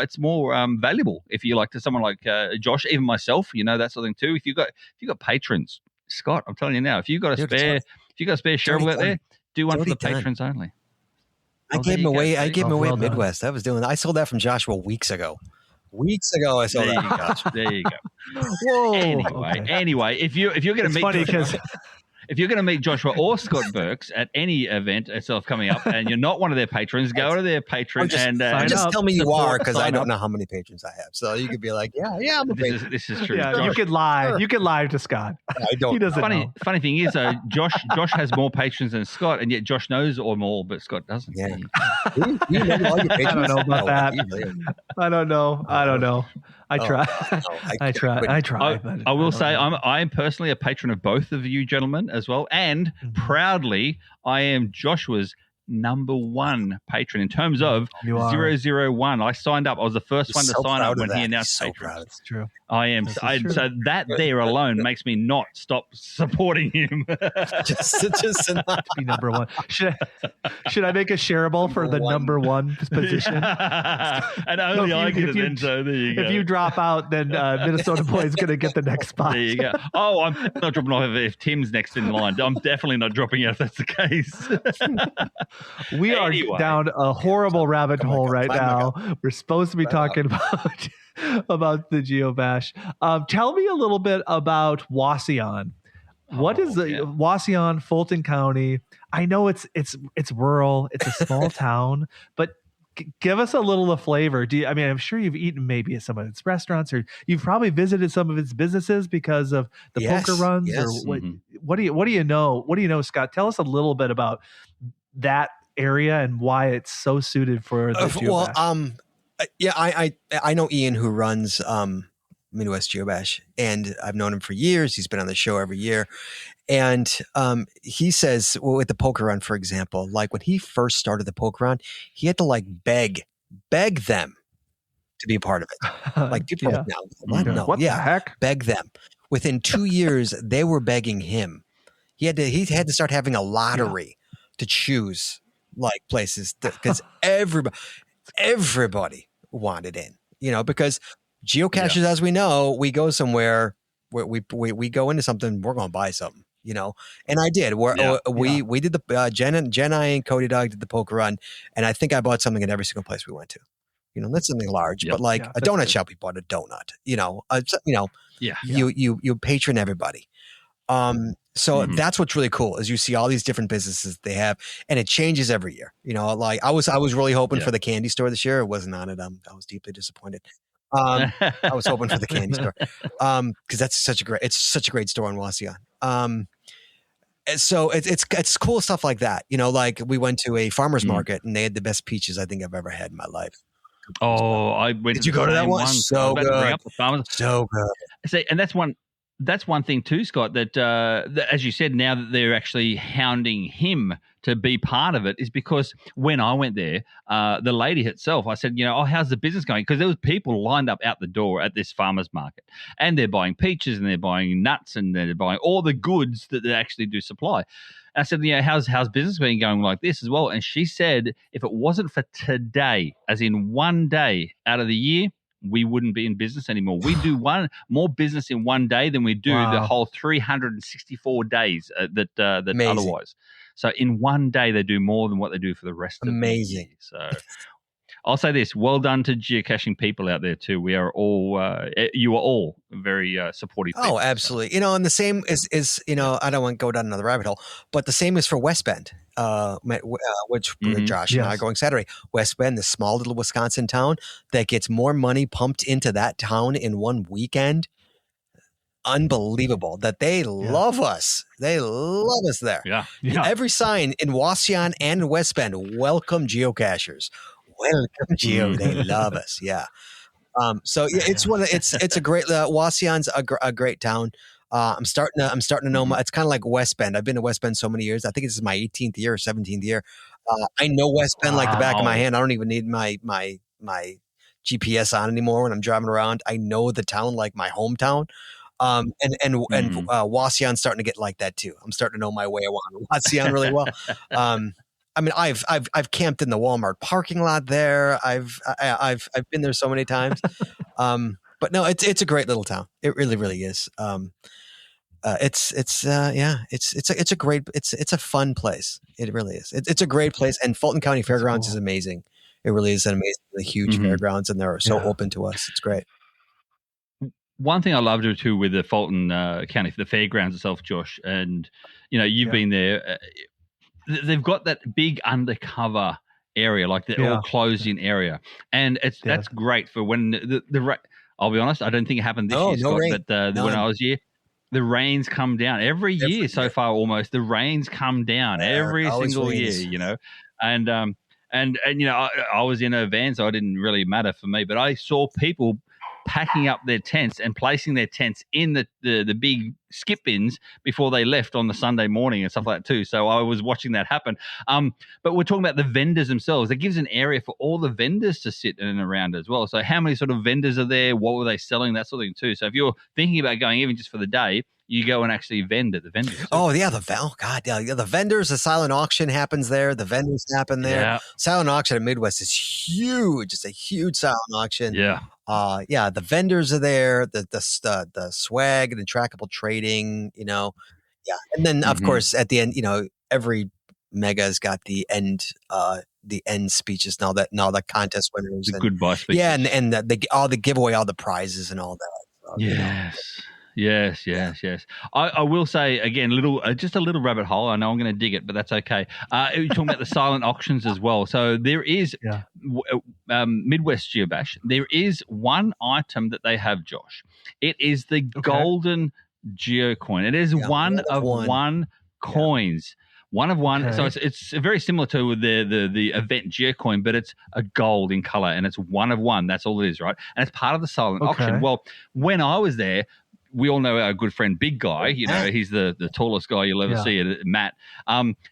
valuable, if you like, to someone like Josh, even myself, you know, that sort of thing too. If you got patrons, Scott, I'm telling you now, if you got a spare shareable out there, do one for the patrons only. I gave him away at Midwest. I sold that from Joshua weeks ago. I sold that. There you go. Whoa. Anyway, if you're going to meet, funny because if you're going to meet Joshua or Scott Burks at any event itself coming up, and you're not one of their patrons, go to their Patreon and just tell me you are, because I don't know how many patrons I have. So you could be like, yeah, I'm a patron. This is true. Yeah, Josh, you could lie. Sure. You can lie to Scott. I don't. He doesn't know. Funny thing is, though, Josh has more patrons than Scott, and yet Josh knows them all, but Scott doesn't. Yeah. You know all your patrons? I don't know about that. I don't know. I try. I try. But I will say I am personally a patron of both of you gentlemen as well, and proudly I am Joshua's number one patron in terms of 001. I signed up. I was the first one to sign up when he announced patron. It's true. I am. So that there alone makes me not stop supporting him. just to be number one. Should I make a shareable for the number one position? And only I get it then. So there you go. If you drop out, then Minnesota boy is going to get the next spot. There you go. Oh, I'm not dropping off if Tim's next in line. I'm definitely not dropping out if that's the case. We are down a horrible rabbit hole right now. We're supposed to be talking about the Geobash. Tell me a little bit about Wauseon. What is the Wauseon, Fulton County? I know it's rural. It's a small town, but give us a little of flavor. I'm sure you've eaten maybe at some of its restaurants, or you've probably visited some of its businesses because of the poker runs. Yes. Or what do you know? What do you know, Scott? Tell us a little bit about that area and why it's so suited for the Geobash. I know Ian, who runs Midwest Geobash, and I've known him for years. He's been on the show every year, and he says, with the poker run, for example, like when he first started the poker run, he had to beg them to be a part of it. Like people now, what the heck? Beg them. Within 2 years, they were begging him. He had to start having a lottery to choose places, because everybody wanted in, because geocachers, as we know, we go somewhere where we go into something, we're going to buy something, and I did. We did the Jen, I, and Cody Dog did the poker run, and I think I bought something at every single place we went to. That's something large, but a donut shop, we bought a donut. You patron everybody. So that's what's really cool, is you see all these different businesses they have, and it changes every year. I was really hoping for the candy store this year. It wasn't on it. I was deeply disappointed. I was hoping for the candy store, because that's such a great store in Wauseon. So it's cool stuff like that. We went to a farmer's market, and they had the best peaches I think I've ever had in my life. Oh, I went. Did you go to that one? So good. So good. See, and that's one thing too, Scott, that as you said, now that they're actually hounding him to be part of it, is because when I went there, the lady herself, I said, how's the business going? Because there was people lined up out the door at this farmer's market, and they're buying peaches, and they're buying nuts, and they're buying all the goods that they actually do supply. And I said, how's business been going like this as well? And she said, if it wasn't for today, as in one day out of the year, we wouldn't be in business anymore. We do more business in one day than we do the whole 364 days that otherwise. So in one day, they do more than what they do for the rest of the year. So I'll say this: well done to geocaching people out there too. We are all, you are all very supportive. Oh, people, absolutely. So. And the same is I don't want to go down another rabbit hole, but the same is for West Bend. Which Josh and I are going Saturday. West Bend, this small little Wisconsin town that gets more money pumped into that town in one weekend. Unbelievable that they love us. They love us there. Yeah. Every sign in Wauseon and West Bend, welcome geocachers. Welcome geo. They love us. Yeah. It's a great. Wauseon's a great town. I'm starting to know. It's kind of like West Bend. I've been to West Bend so many years. I think this is my 18th year or 17th year. I know West Bend like the back of my hand. I don't even need my GPS on anymore when I'm driving around. I know the town like my hometown. Wauseon's starting to get like that too. I'm starting to know my way around Wauseon really well. I've camped in the Walmart parking lot there. I've been there so many times. But no, it's a great little town. It really, really is. It's a fun place. It really is. It's a great place. And Fulton County Fairgrounds is amazing. It really is an amazing, huge fairgrounds, and they're so open to us. It's great. one thing I loved too with the Fulton County, the fairgrounds itself, Josh, and you've been there. They've got that big undercover area, like the all closed in area, and that's great for when the I'll be honest, I don't think it happened this year, Scott, but when I was here, the rains come down every year so far. Almost the rains come down every single year, and I was in a van, so it didn't really matter for me, but I saw people packing up their tents and placing their tents in the big skip bins before they left on the Sunday morning and stuff like that too. So I was watching that happen. But we're talking about the vendors themselves. It gives an area for all the vendors to sit in and around as well. So how many sort of vendors are there? What were they selling? That sort of thing too. So if you're thinking about going even just for the day, you go and actually vend at the vendors. Oh yeah, the vendors. The silent auction happens there. The vendors happen there. Yeah. Silent auction in Midwest is huge. It's a huge silent auction. Yeah. The vendors are there. The swag and the trackable trading. Yeah, and then of course at the end, every mega's got the end speeches and all that contest winners. The goodbye speeches. Yeah, and the giveaway, all the prizes and all that. So, Yes. I will say again, just a little rabbit hole. I know I'm going to dig it, but that's okay. You're talking about the silent auctions as well. So there is Midwest Geobash. There is one item that they have, Josh. It is the golden geocoin. It is one of one coins. One of one. Okay. So it's very similar to the event geocoin, but it's a gold in color and it's one of one. That's all it is, right? And it's part of the silent auction. Well, when I was there, we all know our good friend Big Guy. He's the tallest guy you'll ever see, Matt.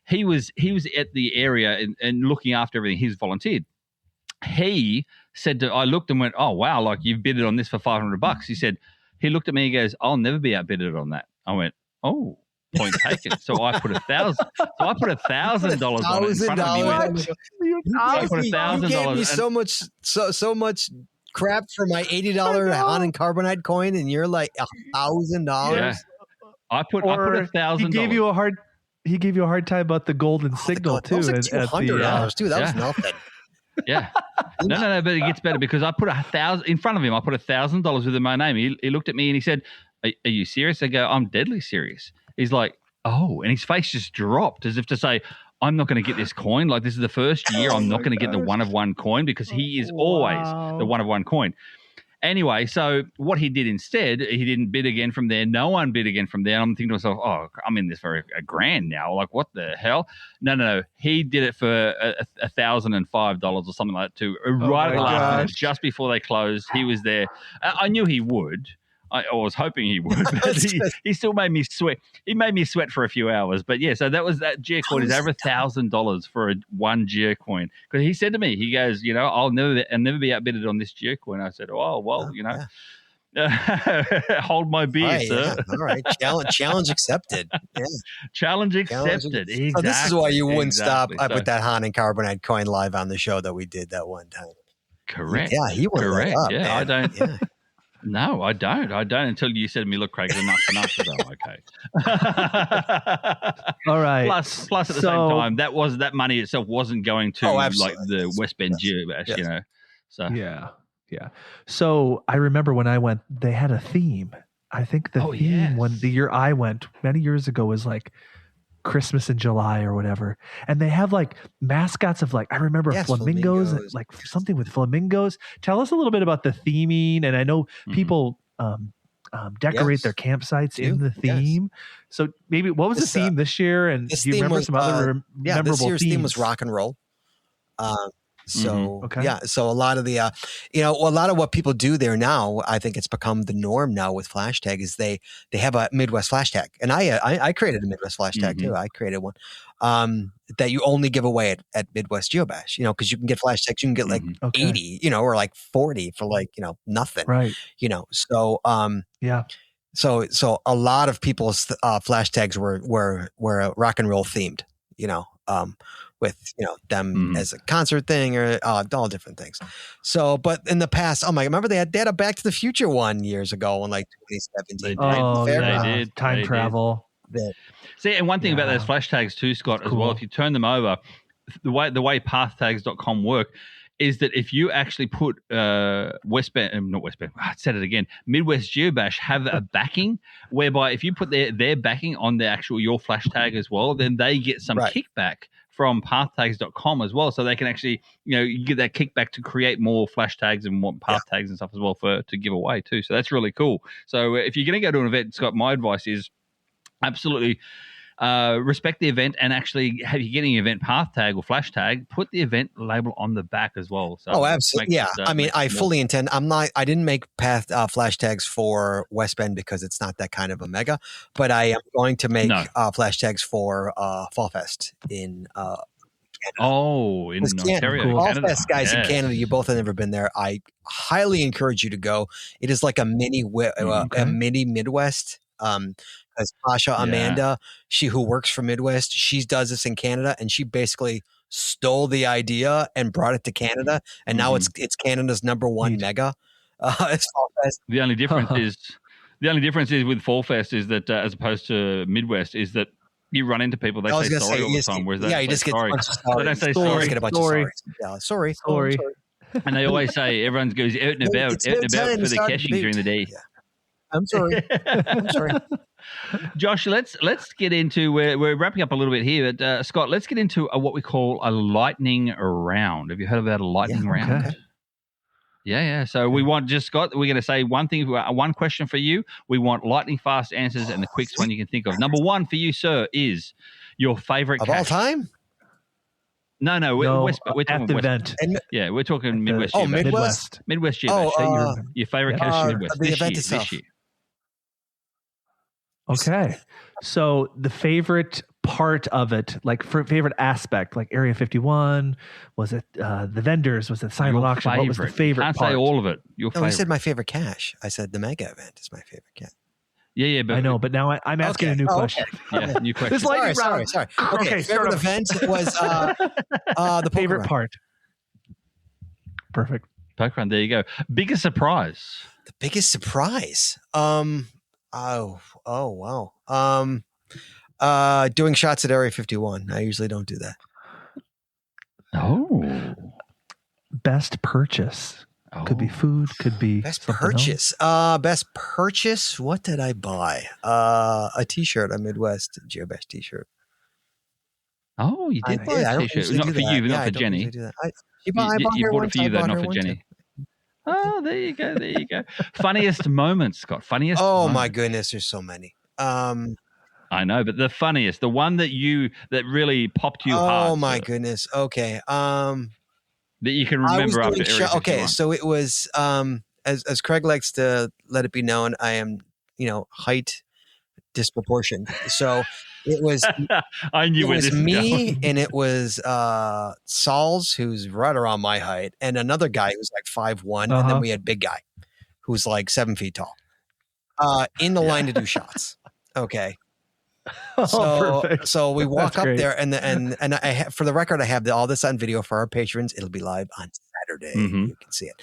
He was at the area and looking after everything. He's volunteered. He said I looked and went, oh wow, like you've bidded on this for $500. He looked at me and goes, I'll never be outbidded on that. I went, oh. Point taken. So I put $1,000. So I put $1,000 on it in front of me. I put $1,000. You gave me so much crap for my $80 Han and Carbonite coin, and you're like $1,000. Yeah. I put $1,000. He gave you a hard time about the golden signal too. That was like $200 too. That was nothing. Yeah. No, but it gets better because I put $1,000 in front of him. I put $1,000 with my name. He looked at me and he said, are you serious? I go, I'm deadly serious. He's like, oh, and his face just dropped as if to say, I'm not going to get this coin. Like, this is the first year I'm not going to get the one of one coin because he is always the one of one coin. Anyway, so what he did instead, he didn't bid again from there. No one bid again from there. I'm thinking to myself, oh, I'm in this for $1,000 now. Like, what the hell? No. He did it for $1,005 or something like that too. Right at the last minute, just before they closed, he was there. I knew he would. I was hoping he would, but he still made me sweat. He made me sweat for a few hours. But yeah, so that geocoin is over $1,000 for one geocoin. Because he said to me, he goes, I'll never be outbidded on this geocoin. I said, oh well, hold my beer, sir. Yeah. All right, challenge accepted. Yeah. Challenge accepted. Exactly. So this is why you wouldn't stop with that Han and Carbonite coin live on the show that we did that one time. Correct. Yeah, he went correct. Up, yeah, man. I don't. Yeah. No, I don't. Until you said to me, look, Craig, enough's enough. So, okay. All right. Plus, at the same time, that money itself wasn't going to like the West Bend Geobash, So yeah. So I remember when I went, they had a theme. I think the theme the year I went many years ago was like Christmas in July or whatever, and they have like mascots of like I remember flamingos, like something with flamingos. Tell us a little bit about the theming, and I know people decorate their campsites in the theme. So maybe what was the theme this year? And do you remember some other memorable this year's themes? Theme was rock and roll. So a lot of the a lot of what people do there now, I think it's become the norm now with flashtag is they have a Midwest flashtag, and I created a Midwest flashtag too. I created one that you only give away at Midwest Geobash, because you can get flashtags, you can get like 80, or like 40 for like nothing, right? So So a lot of people's flashtags were rock and roll themed, with them as a concert thing or all different things. So, but in the past, remember they had a Back to the Future one years ago in like 2017. They did time travel. See, and one thing about those flash tags too, Scott, as well, if you turn them over, the way pathtags.com work, is that if you actually put Midwest Geobash have a backing, whereby if you put their backing on your flash tag as well, then they get some kickback from pathtags.com as well, so they can actually you get that kickback to create more flash tags and more path tags and stuff as well to give away too. So that's really cool. So if you're going to go to an event, Scott, my advice is absolutely respect the event, and actually have you getting an event path tag or flash tag, put the event label on the back as well. So absolutely. Yeah. I mean, I fully intend, I didn't make flash tags for West Bend because it's not that kind of a mega, but I am going to make flash tags for Fall Fest in Canada. Oh, in Ontario. Cool. Fall Canada. Fest, guys, in Canada, you both have never been there. I highly encourage you to go. It is like a mini Midwest. As Pasha Amanda, who works for Midwest, she does this in Canada, and she basically stole the idea and brought it to Canada, and now it's Canada's #1 mega. It's Fall Fest. The only difference is with Fall Fest is that as opposed to Midwest is that you run into people, they say sorry all the time. Whereas you just get a bunch of stories. They don't say sorry. You get a bunch of stories. Yeah, sorry. And they always say everyone goes out and about for the caching during the day. Yeah. I'm sorry. Josh, let's get into we're wrapping up a little bit here, but Scott, let's get into what we call a lightning round. Have you heard about a lightning round? Okay. Yeah. So we want Scott. We're going to say one question for you. We want lightning fast answers and the quickest one you can think of. Number one for you, sir, is your favorite of cache. all time. No, we're talking at the event. Yeah, we're talking Midwest. Midwest Geobash. Your favorite cache in Midwest. The event itself. This year. Okay. So the favorite part of it, like favorite aspect, like Area 51, was it the vendors? Was it silent auction? What was the favorite Can't part? say all of it. Your favorite. I said my favorite cache. I said the mega event is my favorite cache. Yeah, but I know, but now I'm asking a new question. Yeah, new question. This lightning round. Sorry. Okay, favorite event was the favorite part. Perfect. Poker run. There you go. Biggest surprise. The biggest surprise. Oh wow. Doing shots at Area 51. I usually don't do that. Oh. Best purchase. Could be food, could be best purchase. Best purchase. What did I buy? A T-shirt, a Midwest Geobash T-shirt. Oh, you did buy a T-shirt. Not for you, but not for Jenny. You bought it for you, though, not for Jenny. Oh, there you go. Funniest moments, Scott. Funniest. Oh my goodness, there's so many. I know, but the funniest, the one that really popped you hard. Oh my goodness. Okay. That you can remember after Area 51. Okay, so it was as Craig likes to let it be known, I am height disproportioned. So it was I knew it was me and it was Sauls, who's right around my height, and another guy who's like 5'1", and then we had big guy who's like 7 feet tall in the line to do shots. Okay. So we walk up there, and I for the record, I have all this on video for our patrons. It'll be live on Saturday. You can see it.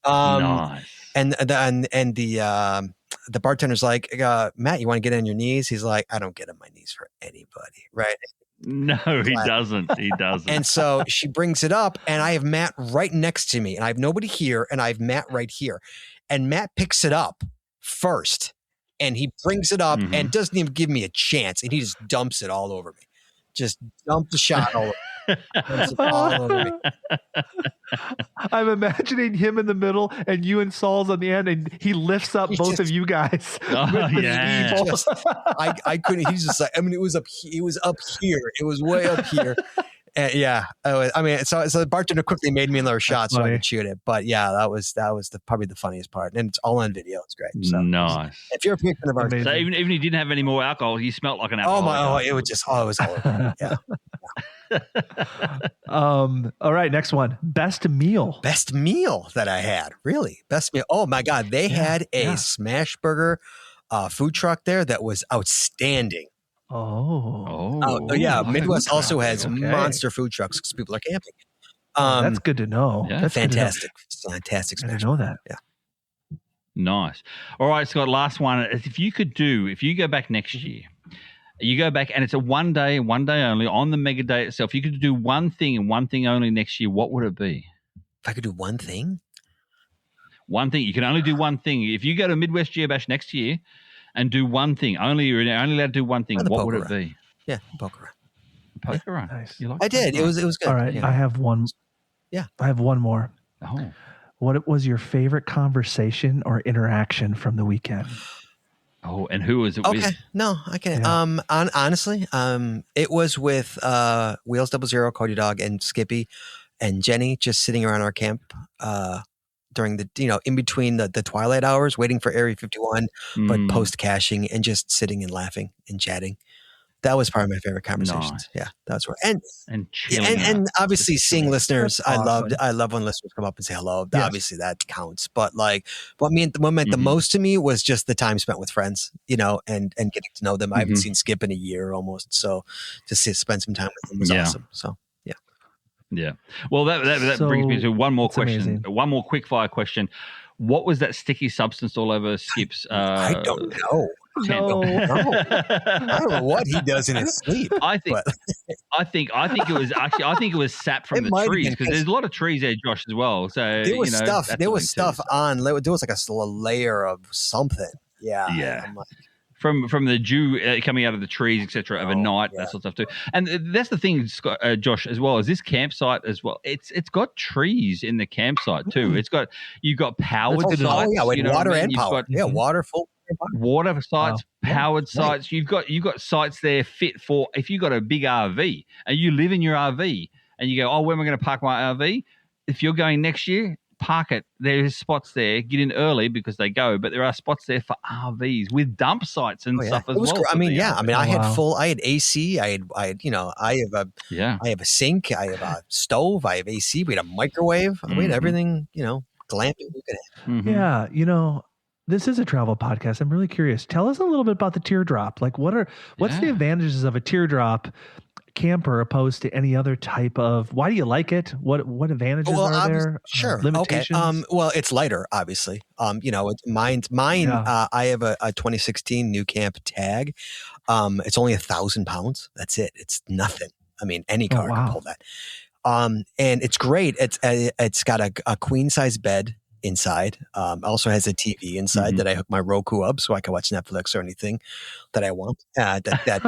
Nice. And the bartender's like, Matt, you want to get on your knees? He's like, I don't get on my knees for anybody, right? No, he doesn't. He doesn't. And so she brings it up, and I have Matt right next to me, and I have nobody here, and I have Matt right here, and Matt picks it up first. And he brings it up and doesn't even give me a chance. And he just dumps it all over me. Just dump the shot all over me. I'm imagining him in the middle and you and Saul's on the end, and he lifts up both of you guys. I couldn't. He's just like, it was up here. It was way up here. Yeah, so the bartender quickly made me another shot so I could shoot it. But yeah, that was probably the funniest part, and it's all on video. It's great. So, nice. If you're a patron of ours, so even if you didn't have any more alcohol, you smelled like an alcoholic. It was all over. Yeah. All right, next one. Best meal that I had. Really, best meal. Oh my God, they had a smash burger food truck there that was outstanding. Oh yeah. Midwest also has monster food trucks because people are camping. That's good to know. Yeah. That's fantastic. Fantastic. I didn't know that. Yeah. Nice. All right, Scott, last one. If you go back next year, you go back and it's a one day only on the mega day itself. You could do one thing and one thing only next year. What would it be? If I could do one thing. One thing. You can only do one thing. If you go to Midwest Geobash next year and do one thing, you're only allowed to do one thing. What would it be? Yeah, poker run. Poker run. Nice. You like I did. It was good. All right. Yeah. I have one. Yeah. I have one more. Oh. What was your favorite conversation or interaction from the weekend? Oh, and who was it with? Okay. No, I can. Yeah. Honestly, it was with Wheels 00, Cody Dog, and Skippy and Jenny, just sitting around our camp during the, in between the twilight hours, waiting for Area 51, but post caching and just sitting and laughing and chatting. That was part of my favorite conversations. Nice. Yeah, that's right. And chilling and obviously seeing listeners, awesome. I love when listeners come up and say hello. Yes. Obviously that counts. But like what meant the most to me was just the time spent with friends, and getting to know them. I haven't seen Skip in a year almost. So to spend some time with them was awesome. So yeah. Yeah. Well, that brings me to one more question. Amazing. One more quick fire question. What was that sticky substance all over Skip's? I don't know. No. I don't know what he does in his sleep. I think it was sap from the trees, because there's a lot of trees there, Josh, as well. So there was stuff. There was stuff on. There was like a layer of something. Yeah. Yeah. I'm like, from the dew coming out of the trees, etc. overnight, that sort of stuff too. And that's the thing, Scott, Josh, as well, is this campsite as well. It's got trees in the campsite too. You've got powered sites. Oh yeah, with water and power. Water full. Water sites, powered sites. You've got sites there fit for if you've got a big RV and you live in your RV and you go, oh, where am I going to park my RV? If you're going next year, park it. There's spots there. Get in early because they go, but there are spots there for RVs with dump sites and stuff as well. I mean, I had AC. I have a sink. I have a stove. I have AC. We had a microwave. We had everything, glamping we could have. Yeah, this is a travel podcast. I'm really curious. Tell us a little bit about the teardrop. Like, what's the advantages of a teardrop camper opposed to any other type of? Why do you like it? What advantages are there? Sure. Limitations. Okay. Well, it's lighter, obviously. Mine. I have a 2016 New Camp tag. It's only 1,000 pounds. That's it. It's nothing. I mean, any car can pull that. And it's great. It's got a queen size bed inside. Also has a TV inside that I hook my Roku up so I can watch Netflix or anything that I want. That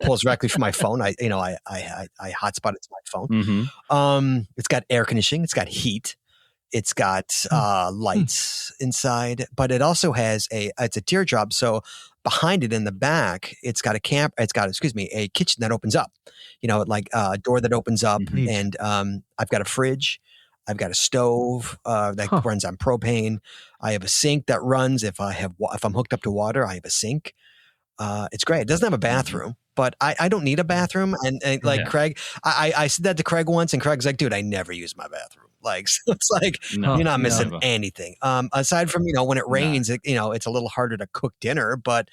pulls directly from my phone. I hotspot it to my phone. It's got air conditioning. It's got heat. It's got lights inside, but it also has it's a teardrop. So behind it in the back, it's got a kitchen that opens up. Like a door that opens up, and I've got a fridge. I've got a stove that runs on propane. I have a sink that runs if I'm hooked up to water. I have a sink. It's great. It doesn't have a bathroom, but I don't need a bathroom. And Craig, I said that to Craig once, and Craig's like, "Dude, I never use my bathroom." Like, so it's like you're not missing anything. Aside from when it rains, it's a little harder to cook dinner, but.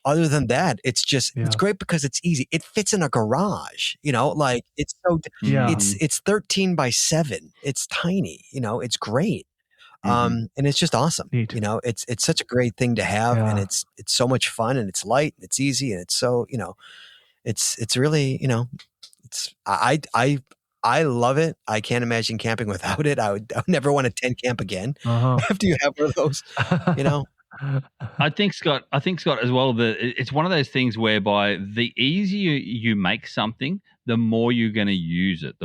Other than that, it's it's great because it's easy. It fits in a garage, it's so, it's 13 by 7. It's tiny, it's great. And it's just awesome. It's such a great thing to have, and it's so much fun, and it's light, and it's easy, and it's so, it's really, I love it. I can't imagine camping without it. I would never want to tent camp again after you have one of those, I think Scott as well, that it's one of those things whereby the easier you make something, the more you're going to use it,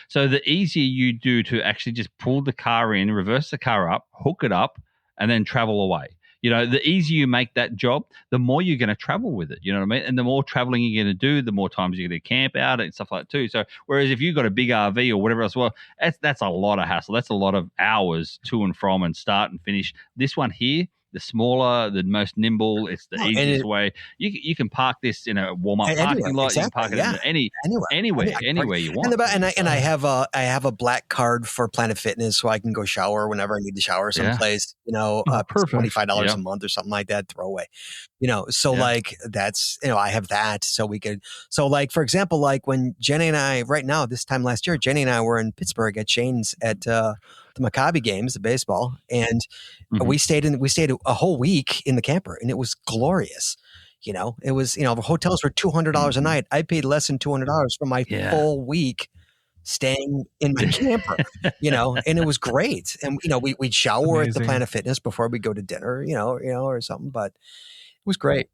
so the easier you do to actually just pull the car in, reverse the car up, hook it up, and then travel away. The easier you make that job, the more you're going to travel with it. You know what I mean? And the more traveling you're going to do, the more times you're going to camp out and stuff like that too. So whereas if you've got a big RV or whatever else, well, that's a lot of hassle. That's a lot of hours to and from and start and finish. This one here, the smaller, the most nimble, it's the easiest way. You can park this in a warm-up parking lot. Exactly, you can park it anywhere you want. And I have a black card for Planet Fitness, so I can go shower whenever I need to shower someplace. $25 a month or something like that. Throw away. Like that's I have that, so we could. So like for example, like when Jenny and I right now this time last year, Jenny and I were in Pittsburgh at Shane's at the Maccabi games, the baseball, and we stayed a whole week in the camper, and it was glorious. It was the hotels were $200 a night. I paid less than $200 for my full week staying in my camper, and it was great. And, we'd shower at the Planet Fitness before we go to dinner, or something, but it was great.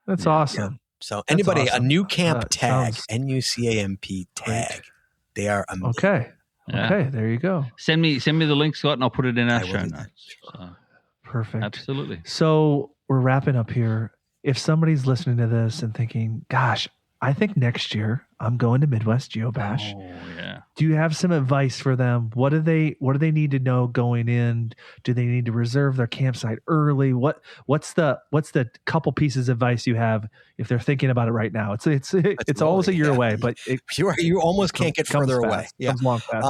That's awesome. Yeah. So anybody, awesome. a new camp tag, NUCAMP tag, great. They are amazing. Okay. Yeah. Okay. There you go. Send me the link, Scott, and I'll put it in our show notes. So. Perfect. Absolutely. So we're wrapping up here. If somebody's listening to this and thinking, gosh, I think next year I'm going to Midwest Geobash. Oh, yeah. Do you have some advice for them? What do they need to know going in? Do they need to reserve their campsite early? What's the couple pieces of advice you have if they're thinking about it right now? It's always a year away, but you almost can't get further away. Yeah. Comes along fast.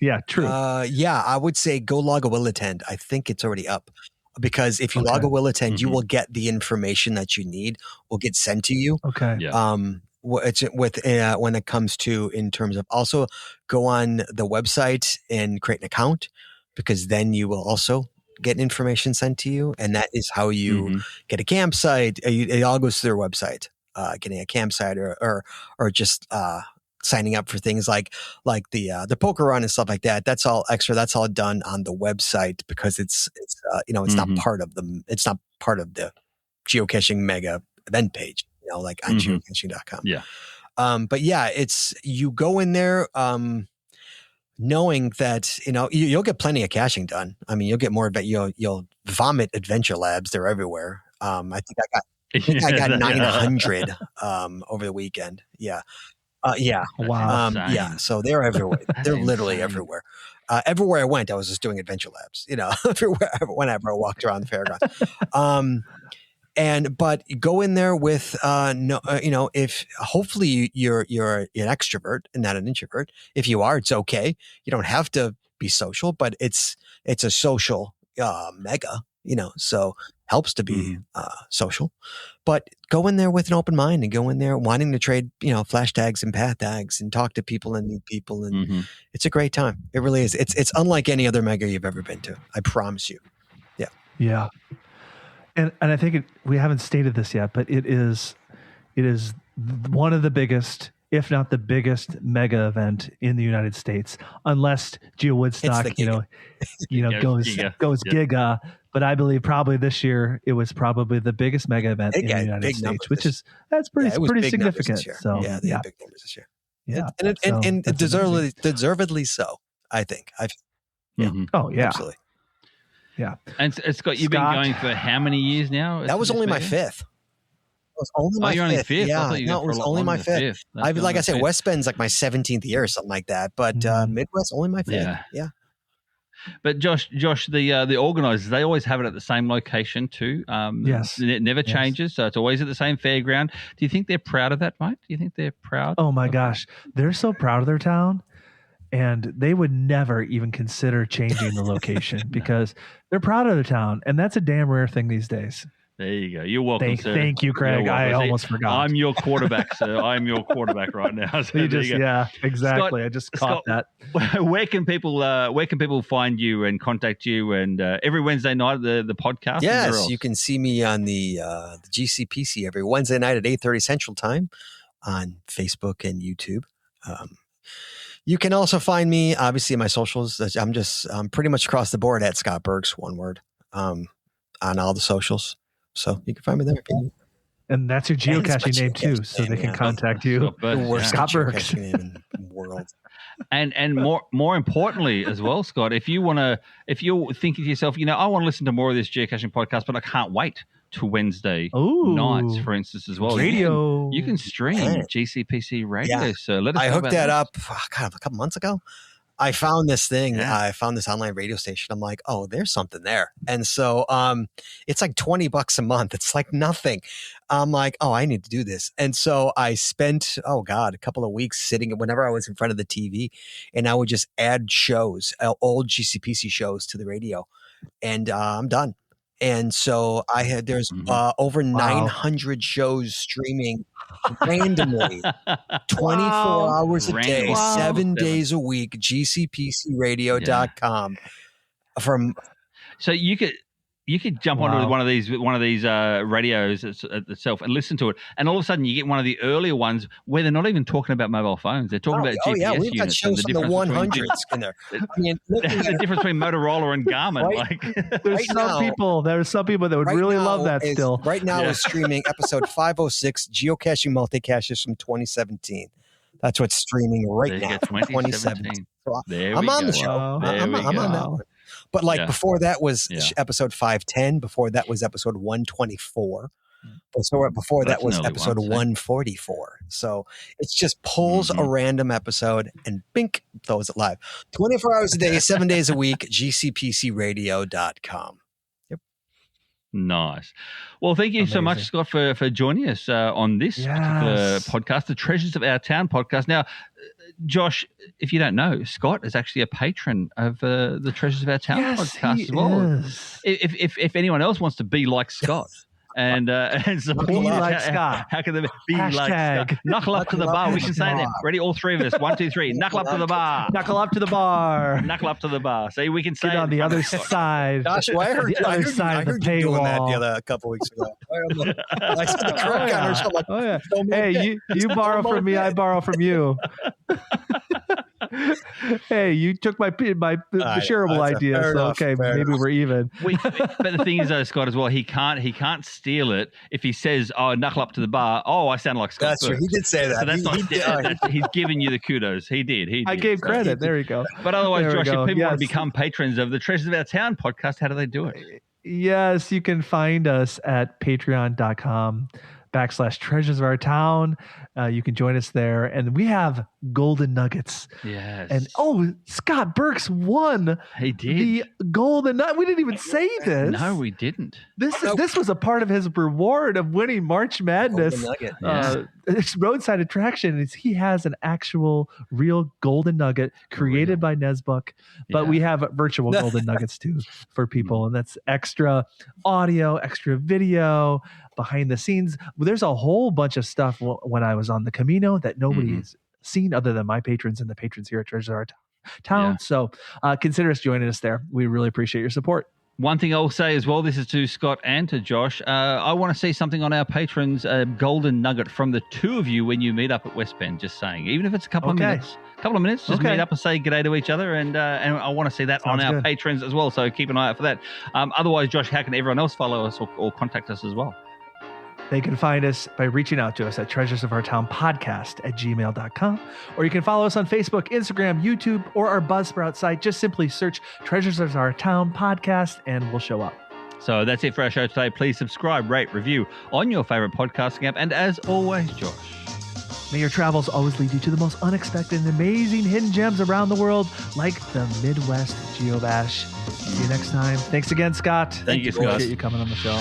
Yeah, true. I would say go log a will attend. I think it's already up. Because if you log a will attend, you will get the information that you need will get sent to you. Okay. Yeah. It's when it comes to in terms of also go on the website and create an account, because then you will also get information sent to you, and that is how you get a campsite. It all goes to their website. Getting a campsite or just signing up for things like the poker run and stuff like that. That's all extra. That's all done on the website, because it's not part of the geocaching mega event page, like on geocaching.com. Yeah. But yeah, you go in there, knowing that, you'll get plenty of caching done. I mean, you'll get more, but you'll vomit adventure labs. They're everywhere. I think I got 900, over the weekend. Yeah. Yeah. Wow. Yeah. So they're everywhere. They're literally everywhere. Everywhere I went, I was just doing adventure labs, everywhere, whenever I walked around the fairgrounds. But go in there with, if hopefully you're an extrovert and not an introvert. If you are, it's okay. You don't have to be social, but it's a social, mega, so helps to be social, but go in there with an open mind and go in there wanting to trade, flashtags and pathtags and talk to people and meet people. And it's a great time. It really is. It's unlike any other mega you've ever been to. I promise you. Yeah. Yeah. And I think we haven't stated this yet, but it is one of the biggest, if not the biggest mega event in the United States, unless Geo Woodstock, goes giga. But I believe probably this year it was probably the biggest mega event in the United States, that's pretty significant. So they had big numbers this year. Yeah, and deservedly so. I think. Oh yeah, absolutely. Yeah. And Scott, you've been going for how many years now? That was only my fifth. It was only my you're fifth. Only fifth. Yeah, it was only my fifth. Like I said, West Bend's like my 17th year or something like that. But Midwest, only my fifth. Yeah. But Josh, the organizers, they always have it at the same location too. Yes. It never changes, so it's always at the same fairground. Do you think they're proud of that, mate? Do you think they're proud? Oh my gosh, they're so proud of their town, and they would never even consider changing the location because they're proud of their town, and that's a damn rare thing these days. There you go. You're welcome, sir. Thank you, Craig. I almost forgot. I'm your quarterback, sir. I'm your quarterback right now. So yeah, exactly. Scott, I just caught that. Where can people find you and contact you? And every Wednesday night the podcast. Yes, you can see me on the GCPC every Wednesday night at 8:30 Central Time on Facebook and YouTube. You can also find me obviously in my socials. I'm pretty much across the board at Scott Burks, one word, on all the socials. So you can find me there. And that's your geocaching name too, so they can contact you. Scott Burks name in the world. And more importantly as well, Scott, if you're thinking to yourself, I want to listen to more of this geocaching podcast, but I can't wait to Wednesday nights, for instance, as well. Radio. You can stream GCPC radio. Yeah. So let us know. I hooked that up a couple months ago. I found this thing. Yeah. I found this online radio station. I'm like, oh, there's something there. And so it's like $20 a month. It's like nothing. I'm like, oh, I need to do this. And so I spent, a couple of weeks sitting whenever I was in front of the TV, and I would just add shows, old GCPC shows to the radio, and I'm done. And so there's over 900 shows streaming randomly, 24 hours a day, 7 days a week, gcpcradio.com. So you could You could jump onto one of these radios itself and listen to it, and all of a sudden you get one of the earlier ones where they're not even talking about mobile phones; they're talking about GPS yeah, we've got units. shows from the 100s in there. I mean, the difference between Motorola and Garmin. Right? There's some people that would really love that still. Right now is streaming episode 506, Geocaching Multicaches from 2017. That's what's streaming right now. 2017. So I'm on the show. I'm on that one. But before that was episode 510. Before that was episode 124. Before that was episode 144. So it's just pulls a random episode and bink, throws it live. 24 hours a day, 7 days a week, gcpcradio.com. Yep. Nice. Well, thank you so much, Scott, for joining us on this particular podcast, the Treasures of Our Town podcast. Now, Josh, if you don't know, Scott is actually a patron of the Treasures of Our Town podcast as well. If anyone else wants to be like Scott and support be like Scott, how can they be like Scott? Knuckle up to the bar. We can say them. Ready? All three of us. 1, 2, 3. Knuckle up to the bar. Knuckle up to the bar. Knuckle up to the bar. See, we can say it on the other side. Josh, I heard you doing that a couple weeks ago. I said the correct counter. Hey, you borrow from me, I borrow from you. Hey, you took my shareable idea, so maybe we're even. But the thing is, though, Scott, as well, he can't steal it if he says, "Oh, knuckle up to the bar." Oh, I sound like Scott. That's true. He did say that. So that's he's giving you the kudos. He did. I gave credit. There you go. But otherwise, Josh, if people want to become patrons of the Treasures of Our Town podcast, how do they do it? Yes, you can find us at patreon.com/Treasures of Our Town. You can join us there, and we have golden nuggets. Yes. And Scott Burks won. He did the golden nugget. We didn't even say this. No, we didn't. This was a part of his reward of winning March Madness. It's roadside attraction. He has an actual real golden nugget created by Nesbuck, but we have virtual golden nuggets too for people, and that's extra audio, extra video, behind the scenes. There's a whole bunch of stuff when I was on the Camino that nobody's seen other than my patrons and the patrons here at Treasures of Our Town. So consider us joining us there. We really appreciate your support. One thing I'll say as well, this is to Scott and to Josh, I want to see something on our patrons, a golden nugget from the two of you when you meet up at West Bend, just saying. Even if it's a couple of minutes, just meet up and say g'day to each other, and I want to see that on our patrons as well, so keep an eye out for that. Otherwise, Josh, how can everyone else follow us or contact us as well? They can find us by reaching out to us at treasuresofourtownpodcast@gmail.com, or you can follow us on Facebook, Instagram, YouTube, or our Buzzsprout site. Just simply search Treasures of Our Town Podcast and we'll show up. So that's it for our show today. Please subscribe, rate, review on your favorite podcasting app. And as always, Josh, may your travels always lead you to the most unexpected and amazing hidden gems around the world, like the Midwest Geobash. See you next time. Thanks again, Scott. Thank you, Scott. Appreciate you coming on the show.